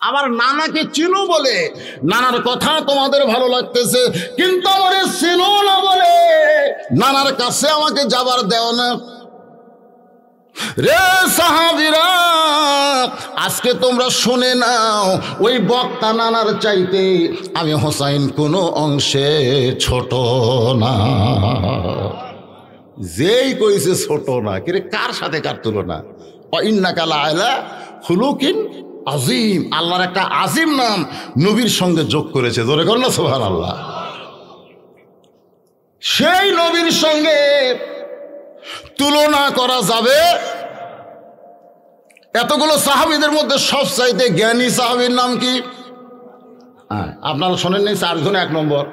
আমার নানাকে চিনো বলে, নানার কথা তোমাদের ভালো লাগতেছে, কিন্তু আমারে চিনো না বলে নানার কাছে আমাকে যাবার দেও না। রে সাহাবীরা, আজকে তোমরা শুনে নাও, ওই বক্তা নানার চাইতে আমি হোসাইন কোনো অংশে ছোট না। যেই কইছে ছোট না, কিরে কার সাথে কার তুলনা? ইন্নাকা লাআলা খুলুকিন আজিম, আল্লাহর একটা আজিম নাম নবীর সঙ্গে যোগ করেছে। জোরে কর না সুবহানাল্লাহ। সেই নবীর সঙ্গে তুলনা করা যাবে? এতগুলো সাহাবীদের মধ্যে সবচাইতে জ্ঞানী সাহাবীর নাম কি? আপনারা শোনেন নাই? 4 জনে 1 নম্বর।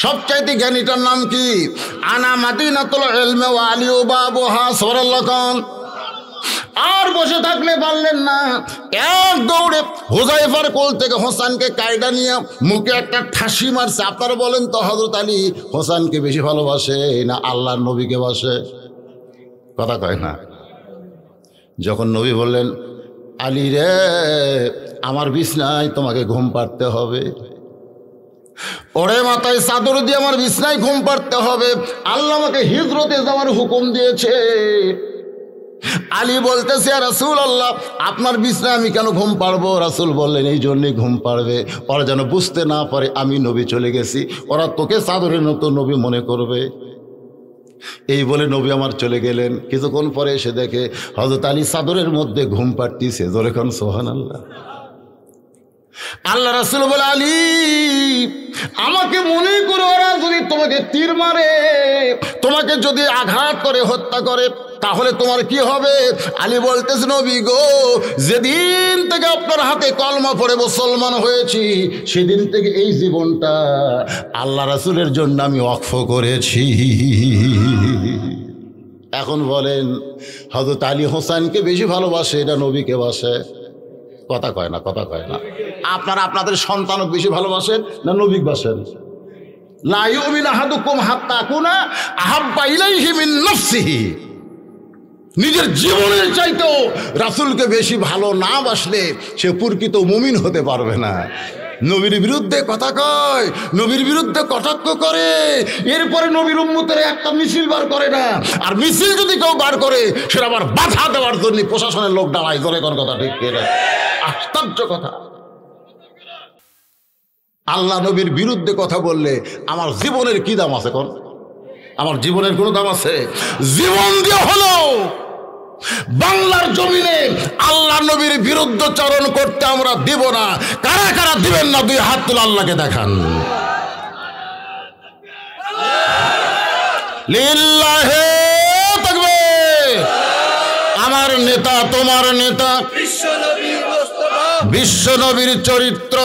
সবচাইতে জ্ঞানীটার নাম কি? আনা মাদিনাতুল ইলমি ওয়া আলিউ বাবুহা। সুবহানাল্লাহ। আর বসে থাকলে পারলেন না, এক দৌড়ে হুযায়ফার কোল থেকে হোসেনকে কায়দা নিয়ে মুখে একটা ঠাসি মারছে। আপনারা বলেন তো, হযরত আলী হোসেনকে বেশি ভালোবাসে না আল্লাহর নবীকে বাসে? কথা কয় না। যখন নবী বললেন, আলী রে, আমার বিছনায় তোমাকে ঘুম পাড়তে হবে, ওরে মাথায় চাদর দিয়ে আমার বিছনায় ঘুম পাড়তে হবে, আল্লাহ আমাকে হিজরতে যাওয়ার হুকুম দিয়েছে। আলী বলতেছে, ইয়া রাসূলুল্লাহ, আপনার বিছনায় আমি কেন ঘুম পাড়বো? রাসূল বললেন, এই জন্যই ঘুম পাড়বে, ওরা যেন বুঝতে না পারে আমি নবী চলে গেছি, ওরা তোকে চাদরের মতো নবী মনে করবে। এই বলে নবী আমার চলে গেলেন। কিছুক্ষণ পরে এসে দেখে হযরত আলী চাদরের মধ্যে ঘুম পাড়তিছে। জোরে কোন সুবহানাল্লাহ। আল্লাহ রাসূল বলে, আলী, আমাকে মনে করে ওরা যদি তোমাকে তীর মারে, তোমাকে যদি আঘাত করে হত্যা করে, তাহলে তোমার কি হবে? আলী বলতেছে, নবী গো, যেদিন থেকে আপনার হাতে কলমা পড়ে মুসলমান হয়েছি, সেদিন থেকে এই জীবনটা আল্লাহ রাসূলের জন্য আমি ওয়াকফ করেছি। এখন বলেন, হযরত আলী হোসেনকে বেশি ভালোবাসে না নবীকে বাসে? কথা কয় না, কথা কয় না। আপনারা আপনাদের সন্তানক বেশি ভালোবাসেন না নবীকে বাসেন? লা ইউমিনু আহাদুকুম হাত্তা আকুনা আহাব্বা ইলাইহি মিন নাফসিহি। নিজের জীবনের চাইতেও রাসূলকে বেশি ভালো না বাসলে সে প্রকৃত মুমিন হতে পারবে না। নবীর বিরুদ্ধে কথা কয়, নবীর বিরুদ্ধে কটাক্ষ করে, এরপরে নবীর উম্মতের একটা মিছিল বার করে না। আর মিছিল যদি কেউ বার করে, সেটা আবার বাধা দেওয়ার জন্য প্রশাসনের লোক দাঁড়ায়। ধরে কোন কথা ঠিক কিনা? আশ্চর্য কথা। আল্লাহ নবীর বিরুদ্ধে কথা বললে আমার জীবনের কি দাম আছে? কোন আমার জীবনের কোনো দাম আছে? জীবন দিয়ে হলো বাংলার জমিনে আল্লাহ নবীর বিরুদ্ধচারণ করতে আমরা দিব না। কারা কারা দিবেন না? 2 হাত তুলে আল্লাহকে দেখান। লিল্লাহি তাকবীর। আমার নেতা, তোমার নেতা বিশ্ব নবীর চরিত্র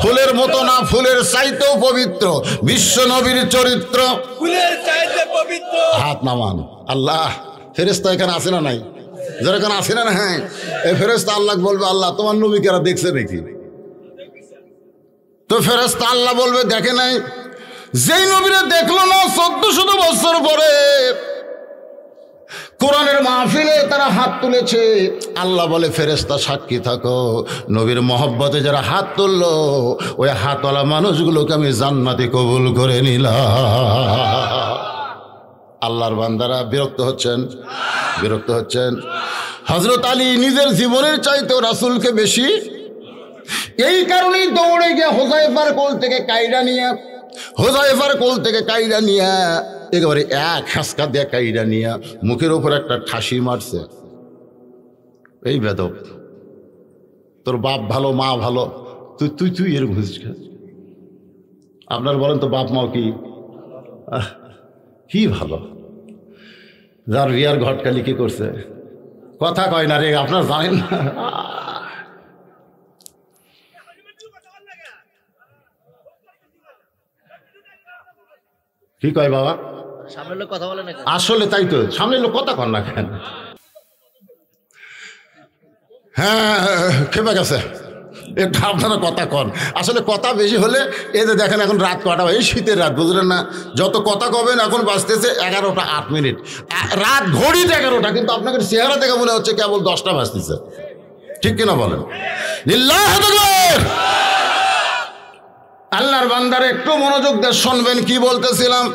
ফুলের মতো না, ফুলের চাইতেও পবিত্র। বিশ্ব নবীর চরিত্র ফুলের চাইতে পবিত্র। হাত নামান। আল্লাহ ফেরেশতা এখানে আছে না নাই? যারা এখানে আছে না? হ্যাঁ, এই ফেরেশতা আল্লাহ বলবে, আল্লাহ তোমার নবীকে এরা দেখছে নাকি? তো ফেরেশতা আল্লাহ বলবে, দেখে নাই। যেই নবীরে দেখলো না 1400 বছর পরে কোরআনের মাহফিলে তারা হাত তুলেছে, আল্লাহ বলে, ফেরেশতা সাক্ষী থাকো, নবীর মহব্বতে যারা হাত তুললো, ওই হাতওয়ালা মানুষগুলোকে আমি জান্নাতে কবুল করে নিলাম। আল্লাহর বান্দারা বিরক্ত হচ্ছেন, বিরক্ত হচ্ছেন। হযরত আলী নিজের জীবনের চাইতেও রাসূলকে বেশি। এই কারণেই দৌড়ে গিয়ে হুযায়ফার কোল থেকে কায়দা নিয়ে, হুযায়ফার কোল থেকে কায়দা নিয়ে একেবারে এক হাসকা দিয়ে কাইডা নিয়ে মুখের ওপর একটা ঠাসি মারছে। এই বেদব, তোর বাপ ভালো, মা ভালো, তুই তুই তুই এর ঘুষ খাস। আপনার বলেন তো, বাপ মাও কি ভালো? যার রিয়ার ঘটকালি কি করছে? কথা কয় না রে, আপনার জানেন না। কি কয় বাবা? সামনের লোক কথা বলে না। আসলে তাই তো, সামনের লোক কথা কন না কেন? হ্যাঁ, খেপে গেছে এটা, আপনারা কথা কন। আসলে কথা বেশি হলে, এই যে দেখেন এখন রাত কটা, এই শীতের রাত, বুঝলেন না? যত কথা কবেন, এখন বাজতেছে 11টা 8 মিনিট। রাত ঘড়িতে 11টা, কিন্তু আপনাদের চেহারা দেখে মনে হচ্ছে কেবল 10টা বাজতেছে। ঠিক কিনা বলেন? লিল্লাহু আকবার। আল্লাহর বান্দার একটু মনোযোগ দিয়ে শুনবেন কি বলতেছিলাম,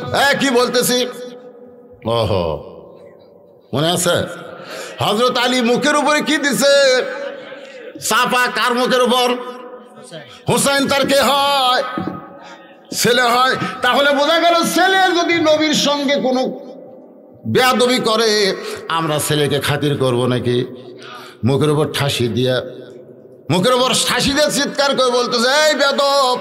কি বলতেছি। ওহো, মনে আছে? হযরত আলী মুখের উপরে কি দিছে চাপা? কার মুখের উপর? হুসাইন। তার কে হয়? ছেলে হয়। তাহলে বোঝা গেল ছেলে যদি নবীর সঙ্গে কোনো বেয়াদবি করে আমরা ছেলেকে খাতির করব নাকি? মুখের উপর ঠাসি দিয়া, মুখের উপর ঠাসি দিয়ে চিৎকার করে বলতেছে, এই বেয়াদব,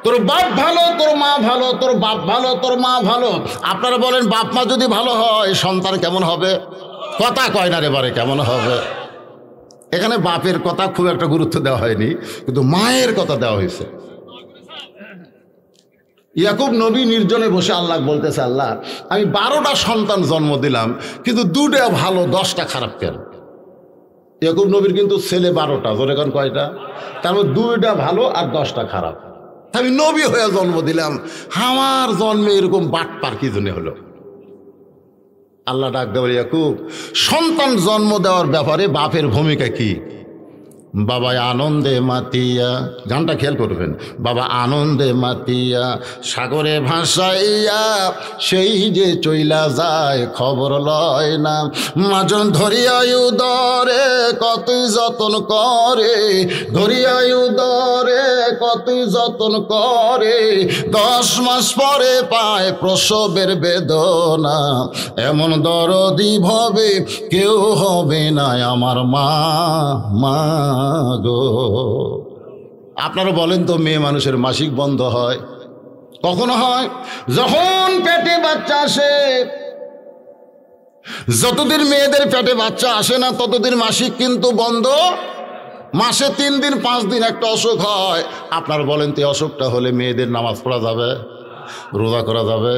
তোর বাপ ভালো, তোর মা ভালো, তোর বাপ ভালো, তোর মা ভালো। আপনারা বলেন বাপ মা যদি ভালো হয় সন্তান কেমন হবে? কথা কয় না রে বারে, কেমন হবে? এখানে বাপের কথা খুব একটা গুরুত্ব দেওয়া হয়নি, কিন্তু মায়ের কথা দেওয়া হয়েছে। ইয়াকুব নবী নির্জনে বসে আল্লাহ বলতেছে, আল্লাহ আমি 12টা সন্তান জন্ম দিলাম, কিন্তু 2টা ভালো 10টা খারাপ কেন? ইয়াকুব নবীর কিন্তু ছেলে 12টা, জোরে কোন কয়টা? তার মধ্যে 2টা ভালো আর 10টা খারাপ। আমি নবী হয়ে জন্ম দিলাম, আমার জন্মে এরকম বাটপার কি জন্য হলো? আল্লাহ ডাক দেওয়ার, ইয়াকুব সন্তান জন্ম দেওয়ার ব্যাপারে বাপের ভূমিকা কি? বাবা আনন্দে মাতিয়া, গানটা খেয়াল করবেন, বাবা আনন্দে মাতিয়া সাগরে ভাসাইয়া সেই যে চইলা যায় খবর লয় না। মাজন ধরিয়াই উদরে কতই যতন করে, ধরিয়াই উদরে কতই যতন করে, 10 মাস পরে পায় প্রসবের বেদনা। এমন দরদি ভবে কেউ হবে না আমার মা, মা গো। আপনারা বলেন তো, মেয়ে মানুষের মাসিক বন্ধ হয় কখনো? হয় যখন পেটে বাচ্চা আসে। যতদিন মেয়েদের পেটে বাচ্চা আসে না ততদিন মাসিক কিন্তু বন্ধ। মাসে 3 দিন 5 দিন একটা অসুখ হয়। আপনারা বলেন তো, অসুখটা হলে মেয়েদের নামাজ পড়া যাবে, রোজা করা যাবে,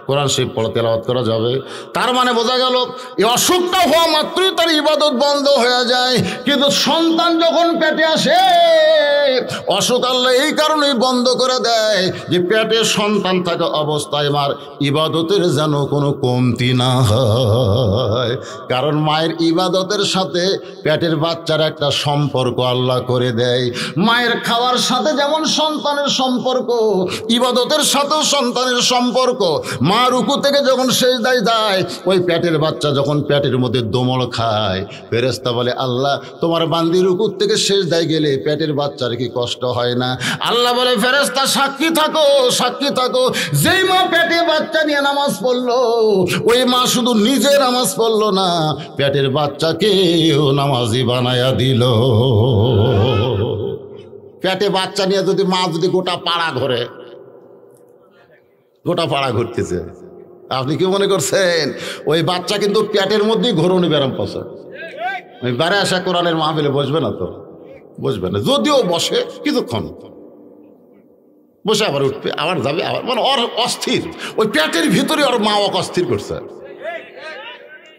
কোরআন শরীফ পড়া তেলাওয়াত করা যাবে? তার মানে বোঝা গেল এই অসুখটা হওয়া মাত্রই তার ইবাদত বন্ধ হয়ে যায়। কিন্তু সন্তান যখন পেটে আসে, অসুখ আল্লাহ এই কারণেই বন্ধ করে দেয় যে পেটে সন্তান থাকা অবস্থায় আমার ইবাদতের যেন কোনো কমতি না হয়। কারণ মায়ের ইবাদতের সাথে পেটের বাচ্চার একটা সম্পর্ক আল্লাহ করে দেয়। মায়ের খাওয়ার সাথে যেমন সন্তানের সম্পর্ক, ইবাদতের সাথেও সন্তানের সম্পর্ক। মা রুকু থেকে যখন সেজদায় যায়, ওই পেটের বাচ্চা যখন পেটের মধ্যে দোমড় খায়, ফেরেশতা বলে, আল্লাহ তোমার বান্দি রুকু থেকে সেজদায় গেলে পেটের বাচ্চার কি কষ্ট হয় না? আল্লাহ বলে, ফেরেশতা সাক্ষী থাকো, সাক্ষী থাকো। যেই মা পেটে বাচ্চা নিয়ে নামাজ পড়লো, ওই মা শুধু নিজে নামাজ পড়লো না, পেটের বাচ্চাকেও নামাজি বানায়া দিল। পেটে বাচ্চা নিয়ে যদি মা যদি গোটা পাড়া ঘরে, গোটা পাড়া ঘুরতেছে, আপনি কি মনে করছেন ওই বাচ্চা কিন্তু পেটের মধ্যেই ঘোরণি ব্যারাম পড়ছে? ওই বারে আসা কোরআনের মাহফিলে বসবে না তো, বসবে না। যদিও বসে কিছুক্ষণ বসে আবার উঠবে, আবার যাবে, আবার মানে ওর অস্থির। ওই পেটের ভিতরে ওর মা ওকে অস্থির করছে।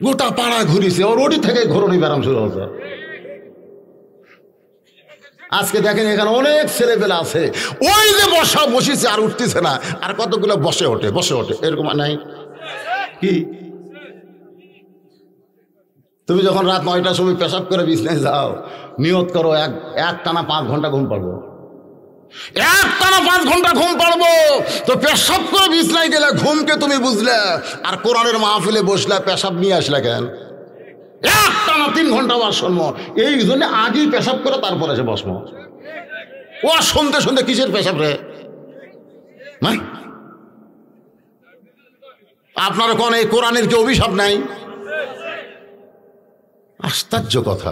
গোটা পাড়া ঘুরিছে, ওর ওটি থেকে ঘোরণি ব্যারাম শুরু হচ্ছে। আজকে দেখেন এখানে অনেক ছেলেপেলে আছে, ওই যে বসা বসেছে আর উঠতেছে না, আর কতগুলো বসে ওঠে, বসে ওঠে, এরকম নাই কি? তুমি যখন রাত 9টার সময় পেশাব করে বিছনায় যাও, নিয়ত করো এক টানা 5 ঘন্টা ঘুম পারবো, এক টানা 5 ঘন্টা ঘুম পারবো। তো পেশাব করে বিছনায় গেলে ঘুমকে তুমি বুঝলে, আর কোরআনের মাহফিলে বসলে পেশাব নিয়ে আসলে কেন? এক টানা 3 ঘন্টা বার শুনবো, এই জন্য আগেই পেশাব করে তারপরে এসে বসবো। ও শুনতে শুনতে কিসের পেশাব রে? আপনারা কোন এই কোরআনের কি অভিশাপ নাই? আশ্চর্য কথা।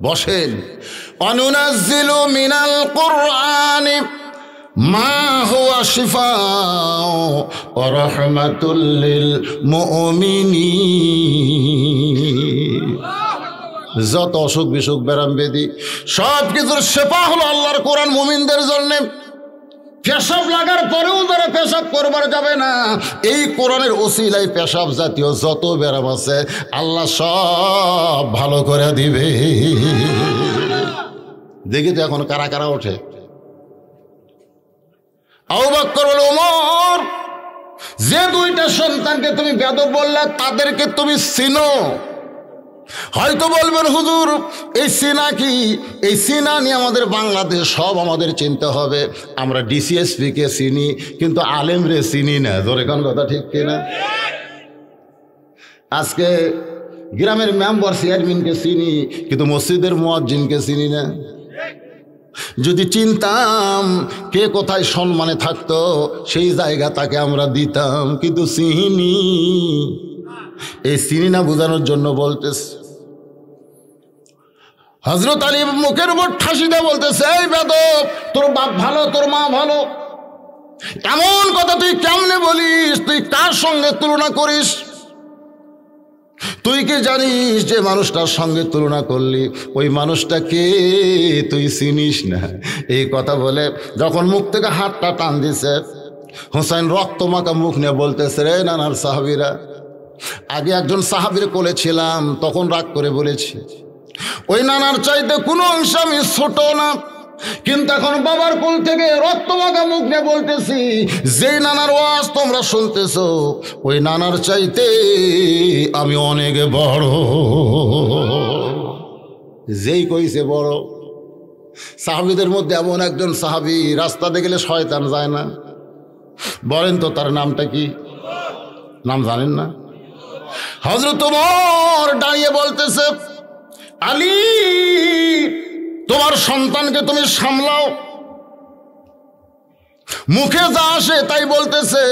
বসেন, অনুনাজ্জিলু মিনাল কুরআনি মা হুয়া শিফাউ ওয়া রাহমাতুল লিল মুমিনিন। যত অসুখ বিসুখ ব্যারাম ব্যাধি সব কিছুর শেফা হলো আল্লাহর কোরআন মুমিনদের জন্য। পেশাব লাগার পরেও যারা পেশাব করবার যাবে না, এই কোরআনের ওসিলায় পেশাব জাতীয় যত ব্যারাম আছে আল্লাহ সব ভালো করে দিবে। দেখি তো এখন কারা কারা ওঠে। আবু বকর বলে, ওমর, যে 2টা সন্তানকে তুমি বেয়াদব বললা তাদেরকে তুমি চিনো? হয়তো বলবেন হুজুর এই সিনা কি, এই সিনা নিয়ে আমাদের বাংলাদেশ সব আমাদের চিনতে হবে। আমরা ডিসিএসপি কে চিনি কিন্তু আলেম রে চিনি না। ধরে কোন কথা ঠিক কিনা? আজকে গ্রামের মেম্বার চেয়ারম্যানকে চিনি কিন্তু মসজিদের মুয়াজ্জিনকে চিনি না। যদি চিনতাম কে কোথায় সম্মানে থাকতো সেই জায়গা তাকে আমরা দিতাম, কিন্তু চিনি। এই চিনি না বোঝানোর জন্য বলতেছে। হযরত আলী মুখের উপর ঠাসি দিয়ে বলতেছে, এই বেদব, তোর বাপ ভালো, তোর মা ভালো, এমন কথা তুই কেমনে বলিস? তুই কার সঙ্গে তুলনা করিস? তুই কি জানিস যে মানুষটার সঙ্গে তুলনা করলি ওই মানুষটা কে? তুই চিনিস না। এই কথা বলে যখন মুখ থেকে হাতটা টান দিছে, হুসাইন রক্ত মাখা মুখ নিয়ে বলতেছে, রে নানার সাহাবীরা, আগে একজন সাহাবীর কোলে ছিলাম তখন রাগ করে বলেছি ওই নানার চাইতে কোনো অংশ আমি ছোট না, কিন্তু এখন বাবার কোল থেকে রক্ত মাখা মুখ নিয়ে বলতেছি যে নানার ওয়াজ তোমরা শুনতেছো ওই নানার চাইতে আমি অনেক বড়। যেই কইছে বড়, সাহাবীদের মধ্যে এমন একজন সাহাবী রাস্তাতে গেলে শয়তান যায় না। বলেন তো তার নামটা কি? নাম জানেন না? হযরত ওমর দাঁড়িয়ে বলতেছে, আলী তোমার সন্তানকে তুমি সামলাও। মুখে যা আসে তাই বলতেছে,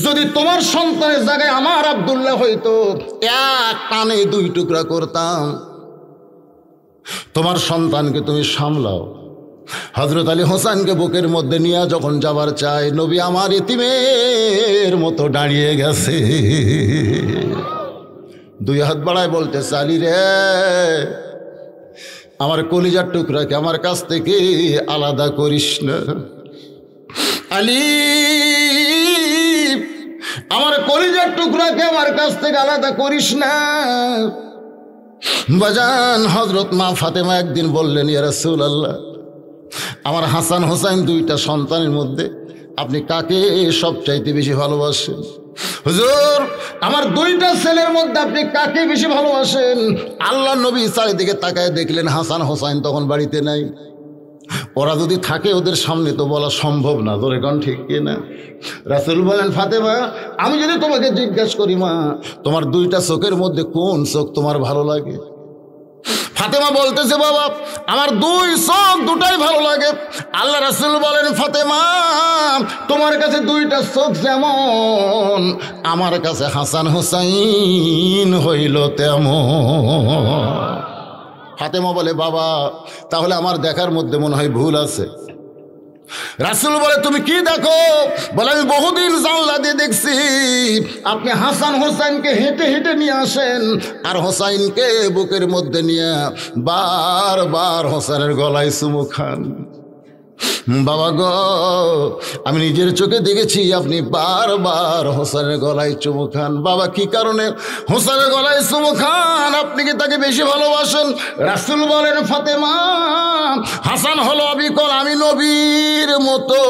যদি তোমার সন্তানের জায়গায় আমার আব্দুল্লাহ হইতো এক টানে দুই টুকরা করতাম। তোমার সন্তানকে তুমি সামলাও। হযরত আলী হোসেনকে বুকের মধ্যে নিয়ে যখন যাবার চায়, নবী আমার এতিমের মতো দাঁড়িয়ে গেছে, দুই হাত বাড়ায় বলতেছে, আলী রে, আমার কলিজার টুকরাকে আমার কাছ থেকে আলাদা করিস না। আলী, আমার কলিজার টুকরাকে আমার কাছ থেকে আলাদা করিস না। বাজান হযরত মা ফাতেমা একদিন বললেন, ইয়া রাসূলুল্লাহ, আমার হাসান হোসাইন দুইটা সন্তানের মধ্যে আপনি কাকে সবচাইতে বেশি ভালোবাসেন? হুজুর, আমার দুইটা ছেলের মধ্যে আপনি কাকে বেশি ভালোবাসেন? আল্লাহ নবী চারিদিকে তাকায় দেখলেন হাসান হোসাইন তখন বাড়িতে নাই। ওরা যদি থাকে ওদের সামনে তো বলা সম্ভব না। ধরে কোন ঠিক কিনা? রাসূল বলেন, ফাতেমা, আমি যদি তোমাকে জিজ্ঞেস করি, মা, তোমার দুইটা চোখের মধ্যে কোন চোখ তোমার ভালো লাগে? ফাতেমা বলতেছে, বাবা, আমার দুই চোখ দুটাই ভালো লাগে। আল্লাহ রাসূল বলেন, ফাতেমা, তোমার কাছে দুইটা চোখ যেমন, আমার কাছে হাসান হোসাইন হইল তেমন। ফাতেমা বলে, বাবা, তাহলে আমার দেখার মধ্যে মনে হয় ভুল আছে। রাসূল বলে, তুমি কি দেখো? বলে, আমি বহুদিন জানলা দিয়ে দেখছি আপনি হাসান হোসাইনকে হেঁটে হেঁটে নিয়ে আসেন আর হোসাইনকে বুকের মধ্যে নিয়ে বারবার হোসেনের গলায় চুমু খান। বাবা গো, আমি নিজের চোখে দেখেছি আপনি বারবার হোসেনের গলায় চুমু খান। বাবা, কি কারণে হোসেনের গলায় চুমু খান? আপনি কি তাকে বেশি ভালোবাসেন? রাসূল বলেন, ফাতেমা, হাসান হলো অবিকল, আমি নবীর মতো,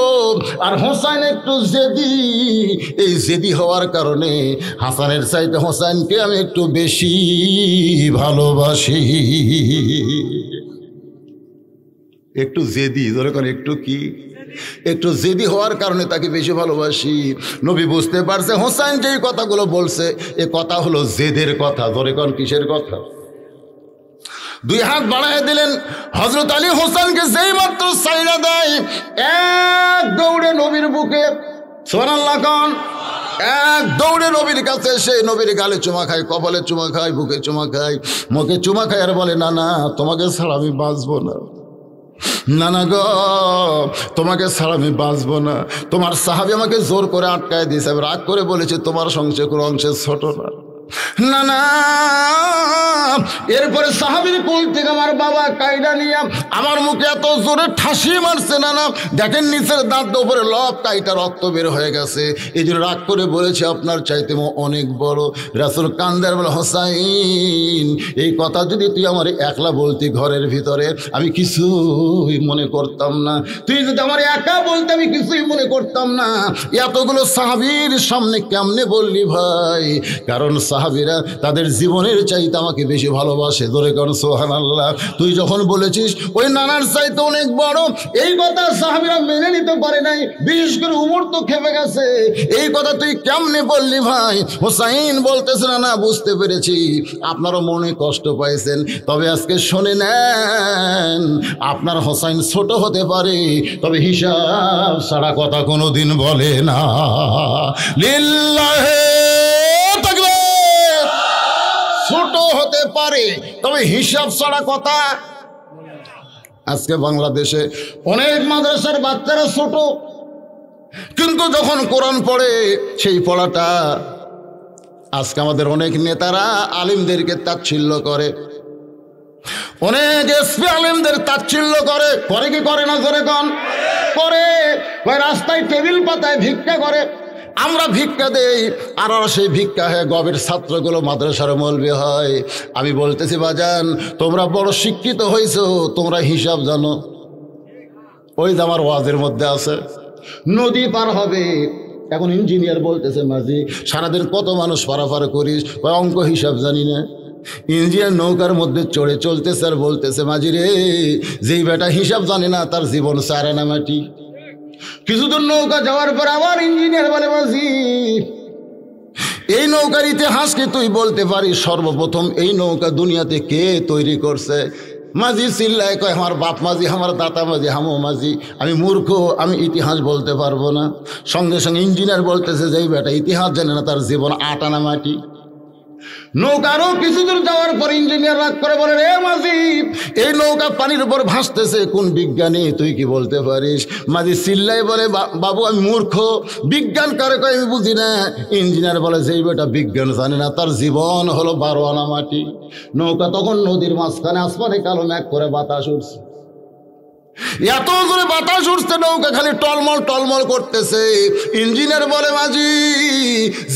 আর হোসেন একটু জেদি। এই জেদি হওয়ার কারণে হাসানের চাইতে হোসেনকে আমি একটু বেশি ভালোবাসি। একটু জেদি, ধরে কোন একটু কি? একটু জেদি হওয়ার কারণে তাকে বেশি ভালোবাসি। নবী বুঝতে পারছে হোসেন যেই কথাগুলো বলছে এ কথা হলো জেদের কথা। ধরে কোন কিসের কথা? দুই হাত বাড়ায় দিলেন। হযরত আলী হোসেনকে যেই মাত্র ছাইড়া দেয়, এক দৌড়ে নবীর বুকে, সুবহানাল্লাহ কোন, এক দৌড়ে নবীর কাছে এসে নবীর গালে চুমা খায়, কপালে চুমা খায়, বুকে চুমা খায়, মুখে চুমা খায়, আর বলে, না না, তোমাকে ছাড়া আমি বাঁচবো না। না না গো, তোমাকে ছাড়া আমি বাঁচবো না। তোমার সাহাবী আমাকে জোর করে আটকায় দিয়েছে, আমি রাগ করে বলেছি তোমার সংসার কোনো অংশে ছোট না। না না, এরপরে সাহাবীর কোল থেকে আমার বাবা কাইডা নিয়ে আমার মুখে এত জোরে ঠাসি মারছে, না না, দেখেন নিচের দাঁত উপরে লব কাইটা রক্ত বের হয়ে গেছে। এই জন্য রাগ করে বলেছে আপনার চাইতে অনেক বড়। রাসূল কান্দার বলে, হোসাইন, এই কথা যদি তুই আমার একলা বলতি ঘরের ভিতরে আমি কিছুই মনে করতাম না। তুই যদি আমার একা বলতে আমি কিছুই মনে করতাম না। এতগুলো সাহাবীর সামনে কেমনে বললি ভাই? কারণ সাহাবীরা তাদের জীবনের চাইতে আমাকে বেশি ভালোবাসে। ধরে কর সুবহানাল্লাহ। তুই যখন বলেছিস ওই নানার চাইতে অনেক বড়, এই কথা সাহাবীরা মেনে নিতে পারে নাই, বিশেষ করে উমর তো খেপে গেছে। এই কথা তুই কেমনে বললি ভাই? হোসাইন বলতেছে না, বুঝতে পেরেছি আপনারও মনে কষ্ট পাইছেন, তবে আজকে শুনে নেন, আপনার হোসাইন ছোট হতে পারে, তবে হিসাব ছাড়া কথা কোনোদিন বলে না। লিল্লাহে তাকবীর। ছোট হতে পারে তবে হিসাব ছাড়া কথা। আজকে বাংলাদেশে অনেক মাদ্রাসার বাচ্চারা ছোট, কিন্তু যখন কোরআন পড়ে সেই পড়াটা, আজকে আমাদের অনেক নেতারা আলিমদেরকে তাচ্ছিল্য করে, অনেক এসপি আলিমদের তাচ্ছিল্য করে। করে কি করে না? করে কন করে। রাস্তায় টেবিল পাতায় ভিক্ষা করে, আমরা ভিক্ষা দেই, আর সেই ভিক্ষা হয় গবের ছাত্রগুলো মাদ্রাসার মৌলবি হয়। আমি বলতেছি বাজান, তোমরা বড় শিক্ষিত হয়েছো, তোমরা হিসাব জানো। ওই যে আমার ওয়াজের মধ্যে আছে, নদী পার হবে, এখন ইঞ্জিনিয়ার বলতেছে মাঝি সারাদিন কত মানুষ পারাপার করিস, অঙ্ক হিসাব জানি না। ইঞ্জিনিয়ার নৌকার মধ্যে চড়ে চলতেছে আর বলতেছে মাঝি রে, যেই বেটা হিসাব জানে না তার জীবন সারে না মাটি। কিছুদূর নৌকা যাওয়ার পর আবার ইঞ্জিনিয়ার বলে মাঝি, এই নৌকার ইতিহাস কি তুই বলতে পারিস? সর্বপ্রথম এই নৌকা দুনিয়াতে কে তৈরি করছে? মাঝি চিল্লায় কয়, আমার বাপ মাঝি, আমার দাতা মাঝি, হামো মাঝি। আমি মূর্খ, আমি ইতিহাস বলতে পারবো না। সঙ্গে সঙ্গে ইঞ্জিনিয়ার বলতেছে যে এই বেটা ইতিহাস জানে না, তার জীবন আটানা মাটি। নৌকারও কিছু দূর যাওয়ার পর ইঞ্জিনিয়ার রাগ করে বলে, রে মাঝি, এই নৌকা পানির উপর ভাসতেছে, কোন বিজ্ঞানী তুই কি বলতে পারিস? মাঝি চিল্লাই বলে, বাবু আমি মূর্খ, বিজ্ঞান কারে কয় আমি বুঝি না। ইঞ্জিনিয়ার বলে, যেই বেটা বিজ্ঞান জানে না তার জীবন হলো 12 আনা মাটি। নৌকা তখন নদীর মাঝখানে, আসমানে কালো মেঘ করে বাতাস উঠছে, এত জোরে বাতাস উঠছে, নৌকা খালি টলমল টলমল করতেছে। ইঞ্জিনিয়ার বলে, মাঝি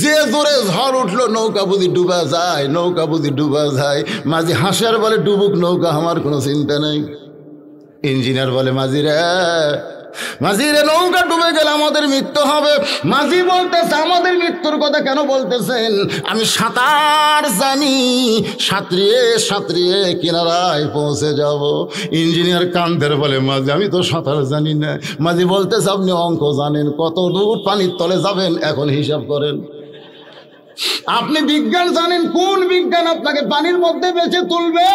যে জোরে ঝড় উঠলো, নৌকা বুঝি ডুবা যায়, নৌকা বুঝি ডুবা যায়। মাঝি হাসে আর বলে, ডুবুক নৌকা, আমার কোনো চিন্তা নেই। ইঞ্জিনিয়ার বলে, মাঝি রে নৌকা ডুবে গেলে আমাদের মৃত্যু হবে। মাঝি বলতেছে, আমাদের মৃত্যুর কথা কেন বলতেছেন? আমি সাঁতার জানি, সাঁতরিয়ে সাঁতরিয়ে কিনারায় পৌঁছে যাব। ইঞ্জিনিয়ার কান্দের বলে, মাঝি আমি তো সাঁতার জানি না। মাঝি বলতেছে, আপনি অঙ্ক জানেন, কত দূর পানির তলে যাবেন এখন হিসাব করেন। আপনি বিজ্ঞান জানেন, কোন বিজ্ঞান আপনাকে পানির মধ্যে বেঁচে তুলবে?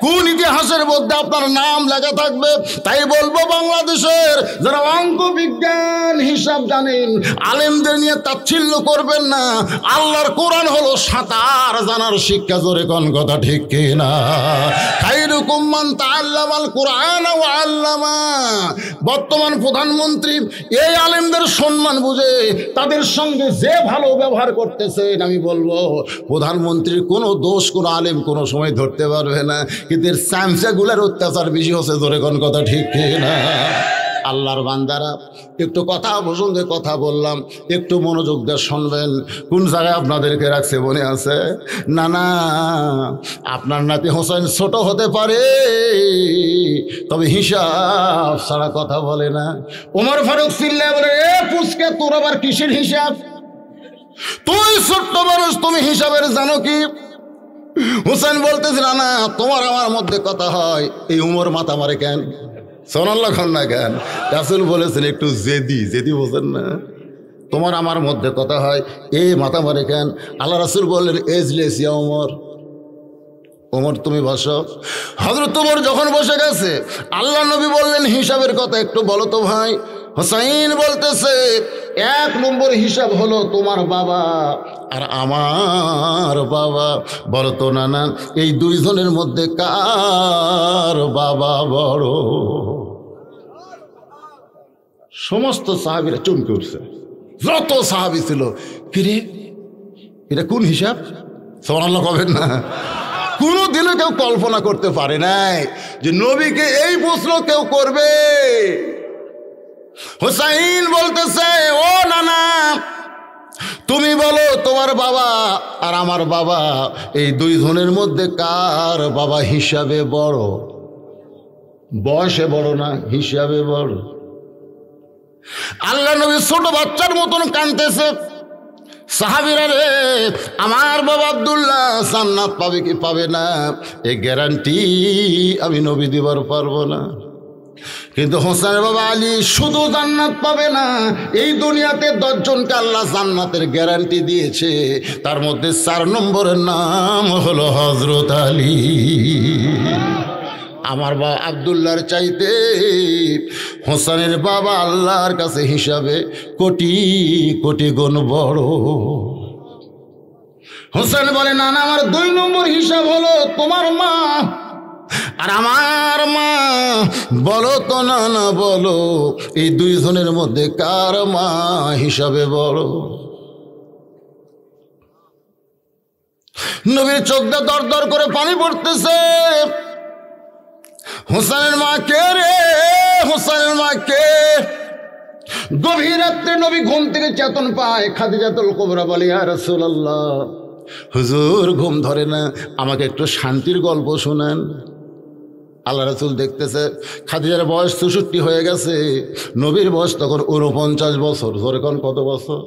কোন ইতিহাসের মধ্যে আপনার নাম লেখা থাকবে? তাই বলবো, বাংলাদেশের যারা অঙ্ক বিজ্ঞান হিসাব জানেন, আলেমদের নিয়ে তাচ্ছিল্য করবেন না। আল্লাহর কোরআন হলো সাঁতার জানার শিক্ষা। জোরে কোন কথা ঠিক কিনা? খায়রুকুম মান তাআল্লামাল কুরআন ওয়া আল্লামা। বর্তমান প্রধানমন্ত্রী এই আলেমদের সম্মান বুঝে তাদের সঙ্গে যে ভালো ব্যবহার করতেছেন, আমি বলবো প্রধানমন্ত্রীর কোনো দোষ কোনো আলেম কোনো সময় ধরতে পারবে না, কিন্তু এর চামচাগুলার অত্যাচার বেশি হচ্ছে। ধরে কোন কথা ঠিক না? আল্লাহর বান্দারা, একটু কথা প্রসঙ্গে কথা বললাম, একটু মনোযোগ দিয়ে শুনবেন। কোন জায়গায় আপনাদেরকে রাখছে মনে আছে? না, আপনার নাতি হোসেন ছোট হতে পারে, তবে হিসাব ছাড়া কথা বলে না। ওমর ফারুক চিল্লায় বলে, এ পুচকে, তোর আবার কিসের হিসাব? তুই ছোট্ট মানুষ, তুমি হিসাবের জানো কি? হোসেন বলতেছে, না তোমার আমার মধ্যে কথা হয়, এই উমর মাথা মারে কেন? সোনাল্লাহ খান না কেন? রাসূল বলেছেন একটু জেদি বোঝেন না, তোমার আমার মধ্যে কথা হয়, এই মাথা মারে কেন? আল্লাহ রাসূল বললেন, এজলিস ইয়া ওমর, ওমর তুমি বসো। হযরত ওমর যখন বসে গেছে, আল্লাহ নবী বললেন, হিসাবের কথা একটু বলো তো ভাই। হোসাইন বলতেছে, 1 নম্বর হিসাব হলো তোমার বাবা আর আমার বাবা। বলো তো নানা, এই দুইজনের মধ্যে কার বাবা বড়? সমস্ত সাহাবীরা চমকে উঠছে, যত সাহাবী ছিল। কিরে, এটা কোন হিসাব? সুবহানাল্লাহ কবেন না? কোনোদিনও কেউ কল্পনা করতে পারে নাই যে নবীকে এই প্রশ্ন কেউ করবে। হোসাইন বলতেছে, ও নানা, তুমি বলো তোমার বাবা আর আমার বাবা, এই দুইজনের মধ্যে কার বাবা হিসাবে বড়? বয়সে বড় না, হিসাবে বড়। আল্লাহ নবী ছোট বাচ্চার মতন কাঁদতেছে। সাহাবীরা রে, আমার বাবা আব্দুল্লাহ জান্নাত পাবে কি পাবে না এই গ্যারান্টি আমি নবী দিবার পারবো না। কিন্তু হোসেনের বাবা আলী শুধু জান্নাত পাবে না, এই দুনিয়াতে 10 জনকে আল্লাহ জান্নাতের গ্যারান্টি দিয়েছে, তার মধ্যে 4 নম্বরের নাম হলো হযরত আলী। আমার বাবা আব্দুল্লাহর চাইতে হোসেনের বাবা আল্লাহর কাছে হিসাবে কোটি কোটি গুণ বড়। হোসেন বলে, না না, আমার 2 নম্বর হিসাব হলো তোমার মা আর আমার মা। বলো তো না না বলো, এই 2 জনের মধ্যে কার মা হিসাবে বড়? নবীর চোখ দিয়ে দর দর করে পানি পড়তেছে। হোসেনের মা কে রে? হোসেনের মা কে? গভীর রাত্রে নবী ঘুম থেকে চেতন পায়। খাদিজাতুল কুবরা বলে, ইয়া রাসূলুল্লাহ, হুজুর ঘুম ধরে না, আমাকে একটু শান্তির গল্প শোনান। আল্লাহ রাসূল দেখতেছে খাদিজার বয়স 64 হয়ে গেছে, নবীর বয়স তখন 49 বছর। জোরে কোন কত বছর?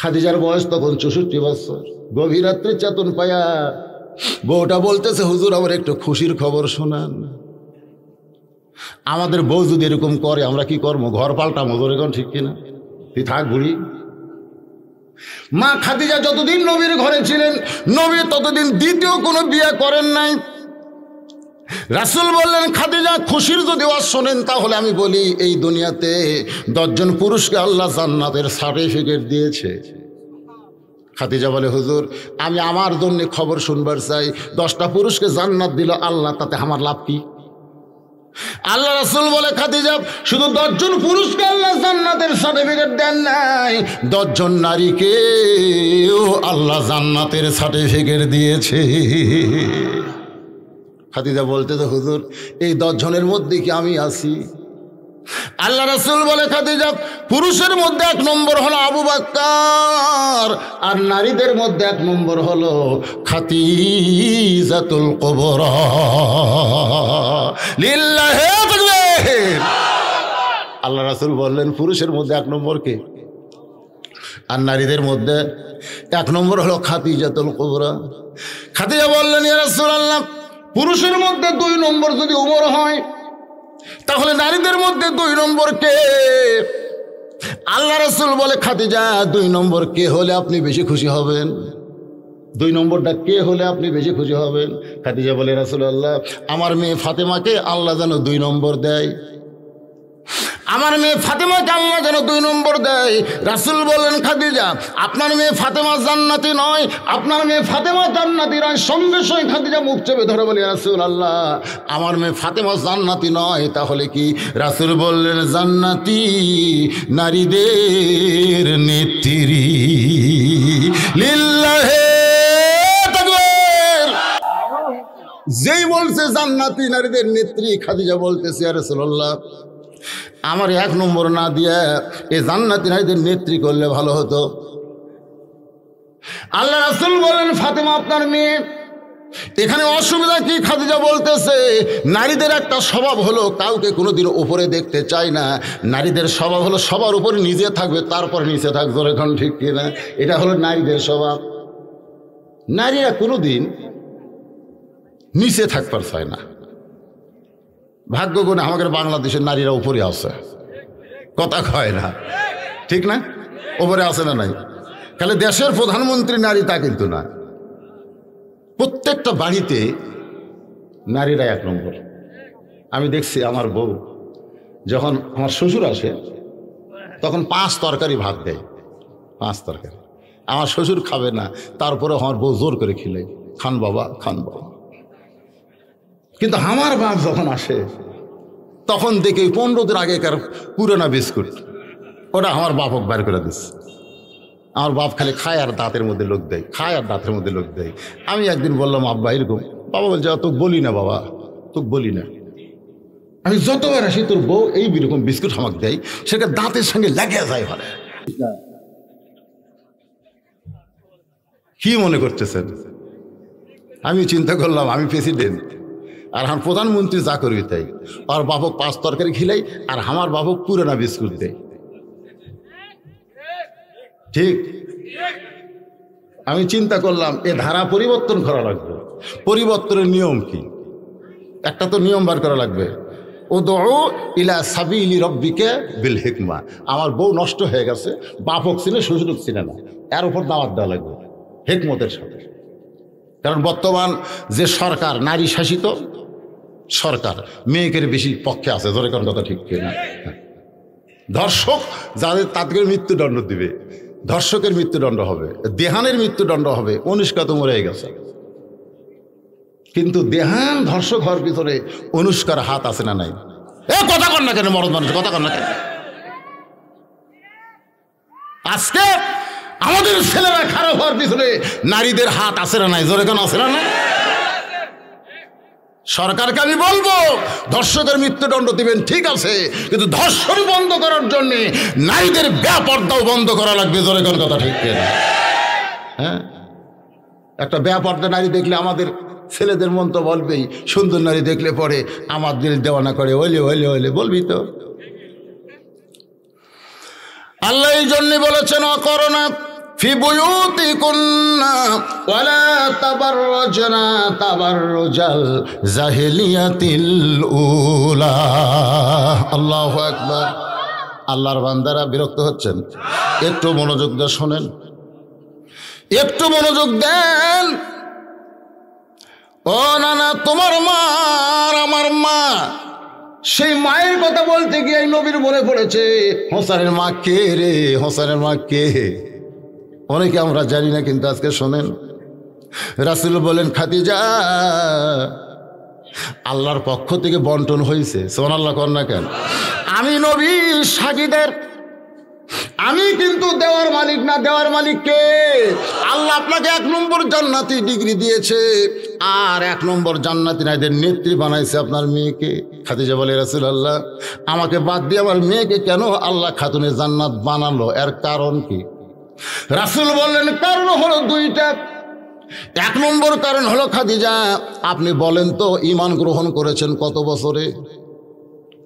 খাদিজার বয়স তখন 64 বছর। গভীর রাত্রে চেতন পায়া বউটা বলতেছে, হুজুর আমার একটু খুশির খবর শোনান। আমাদের বউ যদি এরকম করে আমরা কি করবো? ঘর পাল্টামো। জোরে কোন ঠিক কিনা? তুই থাক বুড়ি। মা খাদিজা যতদিন নবীর ঘরে ছিলেন, নবী ততদিন দ্বিতীয় কোনো বিয়ে করেন নাই। রাসূল বললেন, খাদিজা খুশির যদি ওয়াজ শোনেন তাহলে আমি বলি, এই দুনিয়াতে 10 জন পুরুষকে আল্লাহ জান্নাতের সার্টিফিকেট দিয়েছে। খাদিজা বলে, হুজুর আমি আমার জন্য খবর শুনবার চাই, 10টা পুরুষকে জান্নাত দিল আল্লাহ, তাতে আমার লাভ কি? আল্লাহ রাসূল বলে, খাদিজা শুধু 10 জন পুরুষকে আল্লাহ জান্নাতের সার্টিফিকেট দেন নাই, 10 জন নারীকেও আল্লাহ জান্নাতের সার্টিফিকেট দিয়েছে। খাদিজা বলতেছে, হুজুর এই 10 জনের মধ্যে কি আমি আছি? আল্লাহ রাসূল বলে, খাদিজা পুরুষের মধ্যে 1 নম্বর হলো আবু বকর, আর নারীদের মধ্যে 1 নম্বর হলো খাদিজাতুল কুবরা। লিল্লাহি তাকবীর। আল্লাহ রাসূল বললেন, পুরুষের মধ্যে 1 নম্বর কে? আর নারীদের মধ্যে 1 নম্বর হলো খাদিজাতুল কুবরা। খাদিজা বললেন, ইয়া রাসূলুল্লাহ, পুরুষের মধ্যে 2 নম্বর যদি উমর হয়, তাহলে নারীদের মধ্যে 2 নম্বর কে? আল্লাহ রাসূল বলে, খাদিজা 2 নম্বর কে হলে আপনি বেশি খুশি হবেন? 2 নম্বরটা কে হলে আপনি বেশি খুশি হবেন? খাদিজা বলে, রাসূলুল্লাহ আমার মেয়ে ফাতেমাকে আল্লাহ যেন 2 নম্বর দেয়, আমার মেয়ে ফাতেমাকে আল্লাহ যেন 2 নম্বর দেয়। রাসূল বললেন, খাদিজা আপনার মেয়ে ফাতেমা জান্নাতি নয়, আপনার মেয়ে ফাতেমা জান্নাতি নয়। সঙ্গে সঙ্গে খাদিজা মুখ চেপে ধরে বলে, রাসূলুল্লাহ আমার মেয়ে ফাতেমা জান্নাতি নয়, তাহলে কি? রাসূল বললেন, জান্নাতি নারীদের নেত্রী। লিল্লাহি তাকবীর। যেই বলছে জান্নাতি নারীদের নেত্রী, খাদিজা বলতেছে, ইয়া রাসূলুল্লাহ আমার 1 নম্বর না দিয়ে এই জান্নাতি নারীদের নেত্রী করলে ভালো হতো। আল্লাহ রাসূল বলেন, ফাতেমা আপনার মেয়ে, এখানে অসুবিধা কি? খাদিজা বলতেছে, নারীদের একটা স্বভাব হলো কাউকে কোনোদিন উপরে দেখতে চায় না। নারীদের স্বভাব হলো সবার উপরে নিজে থাকবে, তারপরে নিচে থাকবে। এখন ঠিক কিনা? এটা হলো নারীদের স্বভাব। নারীরা কোনোদিন নিচে থাকবার চায় না। ভাগ্য গুণে আমাদের বাংলাদেশের নারীরা উপরে আছে, কথা কয় না, ঠিক না? উপরে আছে না নাই? খালি দেশের প্রধানমন্ত্রী নারী তা কিন্তু না, প্রত্যেকটা বাড়িতে নারীরা 1 নম্বর। আমি দেখছি আমার বউ যখন আমার শ্বশুর আসে তখন 5 তরকারি ভাত দেয়, 5 তরকারি। আমার শ্বশুর খাবে না, তারপরে আমার বউ জোর করে খিলে, খান বাবা খান বাবা। কিন্তু আমার বাপ যখন আসে তখন দেখে 15 দিন আগেকার পুরোনো বিস্কুট, ওটা আমার বাপক বের করে দিচ্ছে। আমার বাপ খালি খায় আর দাঁতের মধ্যে লোক দেয়, খায় আর দাঁতের মধ্যে লোক দেয়। আমি একদিন বললাম, আব্বা এরকম। বাবা বলছে, তোকে বলি না বাবা, তোকে বলি না। আমি যতবার আসি তোর বউ এই রকম বিস্কুট আমাকে দেয়, সেটা দাঁতের সঙ্গে লেগে যায়। ভালো কি মনে করতেছেন? আমি চিন্তা করলাম আমি প্রেসিডেন্ট, আর আমার প্রধানমন্ত্রী যা করবি তাই। আর বাপক 5 তরকারি খিলাই, আর আমার বাপক পুরোনা বিস্কুট দেয়, ঠিক? আমি চিন্তা করলাম এ ধারা পরিবর্তন করা লাগবে। পরিবর্তনের নিয়ম কি? একটা তো নিয়ম বার করা লাগবে। উদউ ইলা সাবিলি রব্বিকা বিল হিকমা। আমার বউ নষ্ট হয়ে গেছে, বাপ হোক চিনে শ্বশুর হোক চিনে না, এর উপর দাওয়াত দেওয়া লাগবে হিকমতের সাথে। কারণ বর্তমান যে সরকার নারী শাসিত সরকার, মেয়েকের বেশি পক্ষে আছে, ধরে কোন কথা ঠিক কিনা? ধর্ষক যাদের তাদের মৃত্যুদণ্ড দিবে, ধর্ষকের মৃত্যুদণ্ড হবে, দেহানের মৃত্যুদণ্ড হবে। অনুষ্কা তো মরে গেছে, কিন্তু দেহান ধর্ষক হওয়ার ভিতরে অনুষ্কার হাত আছে না নাই? এ কথা কর না কেন মরদ মানুষ, কথা কর না কেন? আজকে আমাদের ছেলেরা খারাপ হওয়ার পিছনে নারীদের হাত আছে না নাই? জোরে কেন আছে না নাই? সরকারকে আমি বলবো ধর্ষকের মৃত্যুদণ্ড দিবেন, ঠিক আছে, কিন্তু ধর্ষণ বন্ধ করার জন্য নারীদের বেপর্দাও বন্ধ করা লাগবে। জোরে কোন কথা ঠিক কিনা? হ্যাঁ, একটা বেপর্দা নারী দেখলে আমাদের ছেলেদের মন তো বলবেই, সুন্দর নারী দেখলে পরে আমার দিল দেওয়ানা করে, ওইলে ওইলে ওইলে বলবি তো। আল্লাহ এই জন্যই বলেছেন অকরনা ফি বুয়ুতিকুন্না ওয়ালা তাবাররাজনা তাবাররুজাল জাহিলিয়াতিল উলা। আল্লাহু আকবার। আল্লাহর বান্দারা বিরক্ত হচ্ছেন? একটু মনোযোগ দিয়ে শোনেন, একটু মনোযোগ দেন। ও নানা, তোমার মা আর আমার মা, সেই মায়ের কথা বলতে গিয়ে এই নবীর মনে পড়েছে হোসেনের মা কে রে? হোসেনের মা কে? অনেকে আমরা জানি না, কিন্তু আজকে শোনেন রাসূল বলেন খাদিজা আল্লাহর পক্ষ থেকে বন্টন হয়েছে। সুবহানাল্লাহ কর না কেন? আমি নবী সাগীদের, আমি কিন্তু দেওয়ার মালিক না। দেওয়ার মালিক কে? আল্লাহ আপনাকে 1 নম্বর জান্নাতি ডিগ্রি দিয়েছে, আর 1 নম্বর জান্নাতি নারীদের নেত্রী বানাইছে আপনার মেয়েকে। খাদিজা বলে রাসূলুল্লাহ আমাকে বাদ দিয়ে আমার মেয়েকে কেন আল্লাহ খাতুনে জান্নাত বানালো, এর কারণ কি? রাসূল বললেন কারণ হলো 2টা। 1 নম্বর কারণ হলো খাদিজা আপনি বলেন তো ঈমান গ্রহণ করেছেন কত বছরে?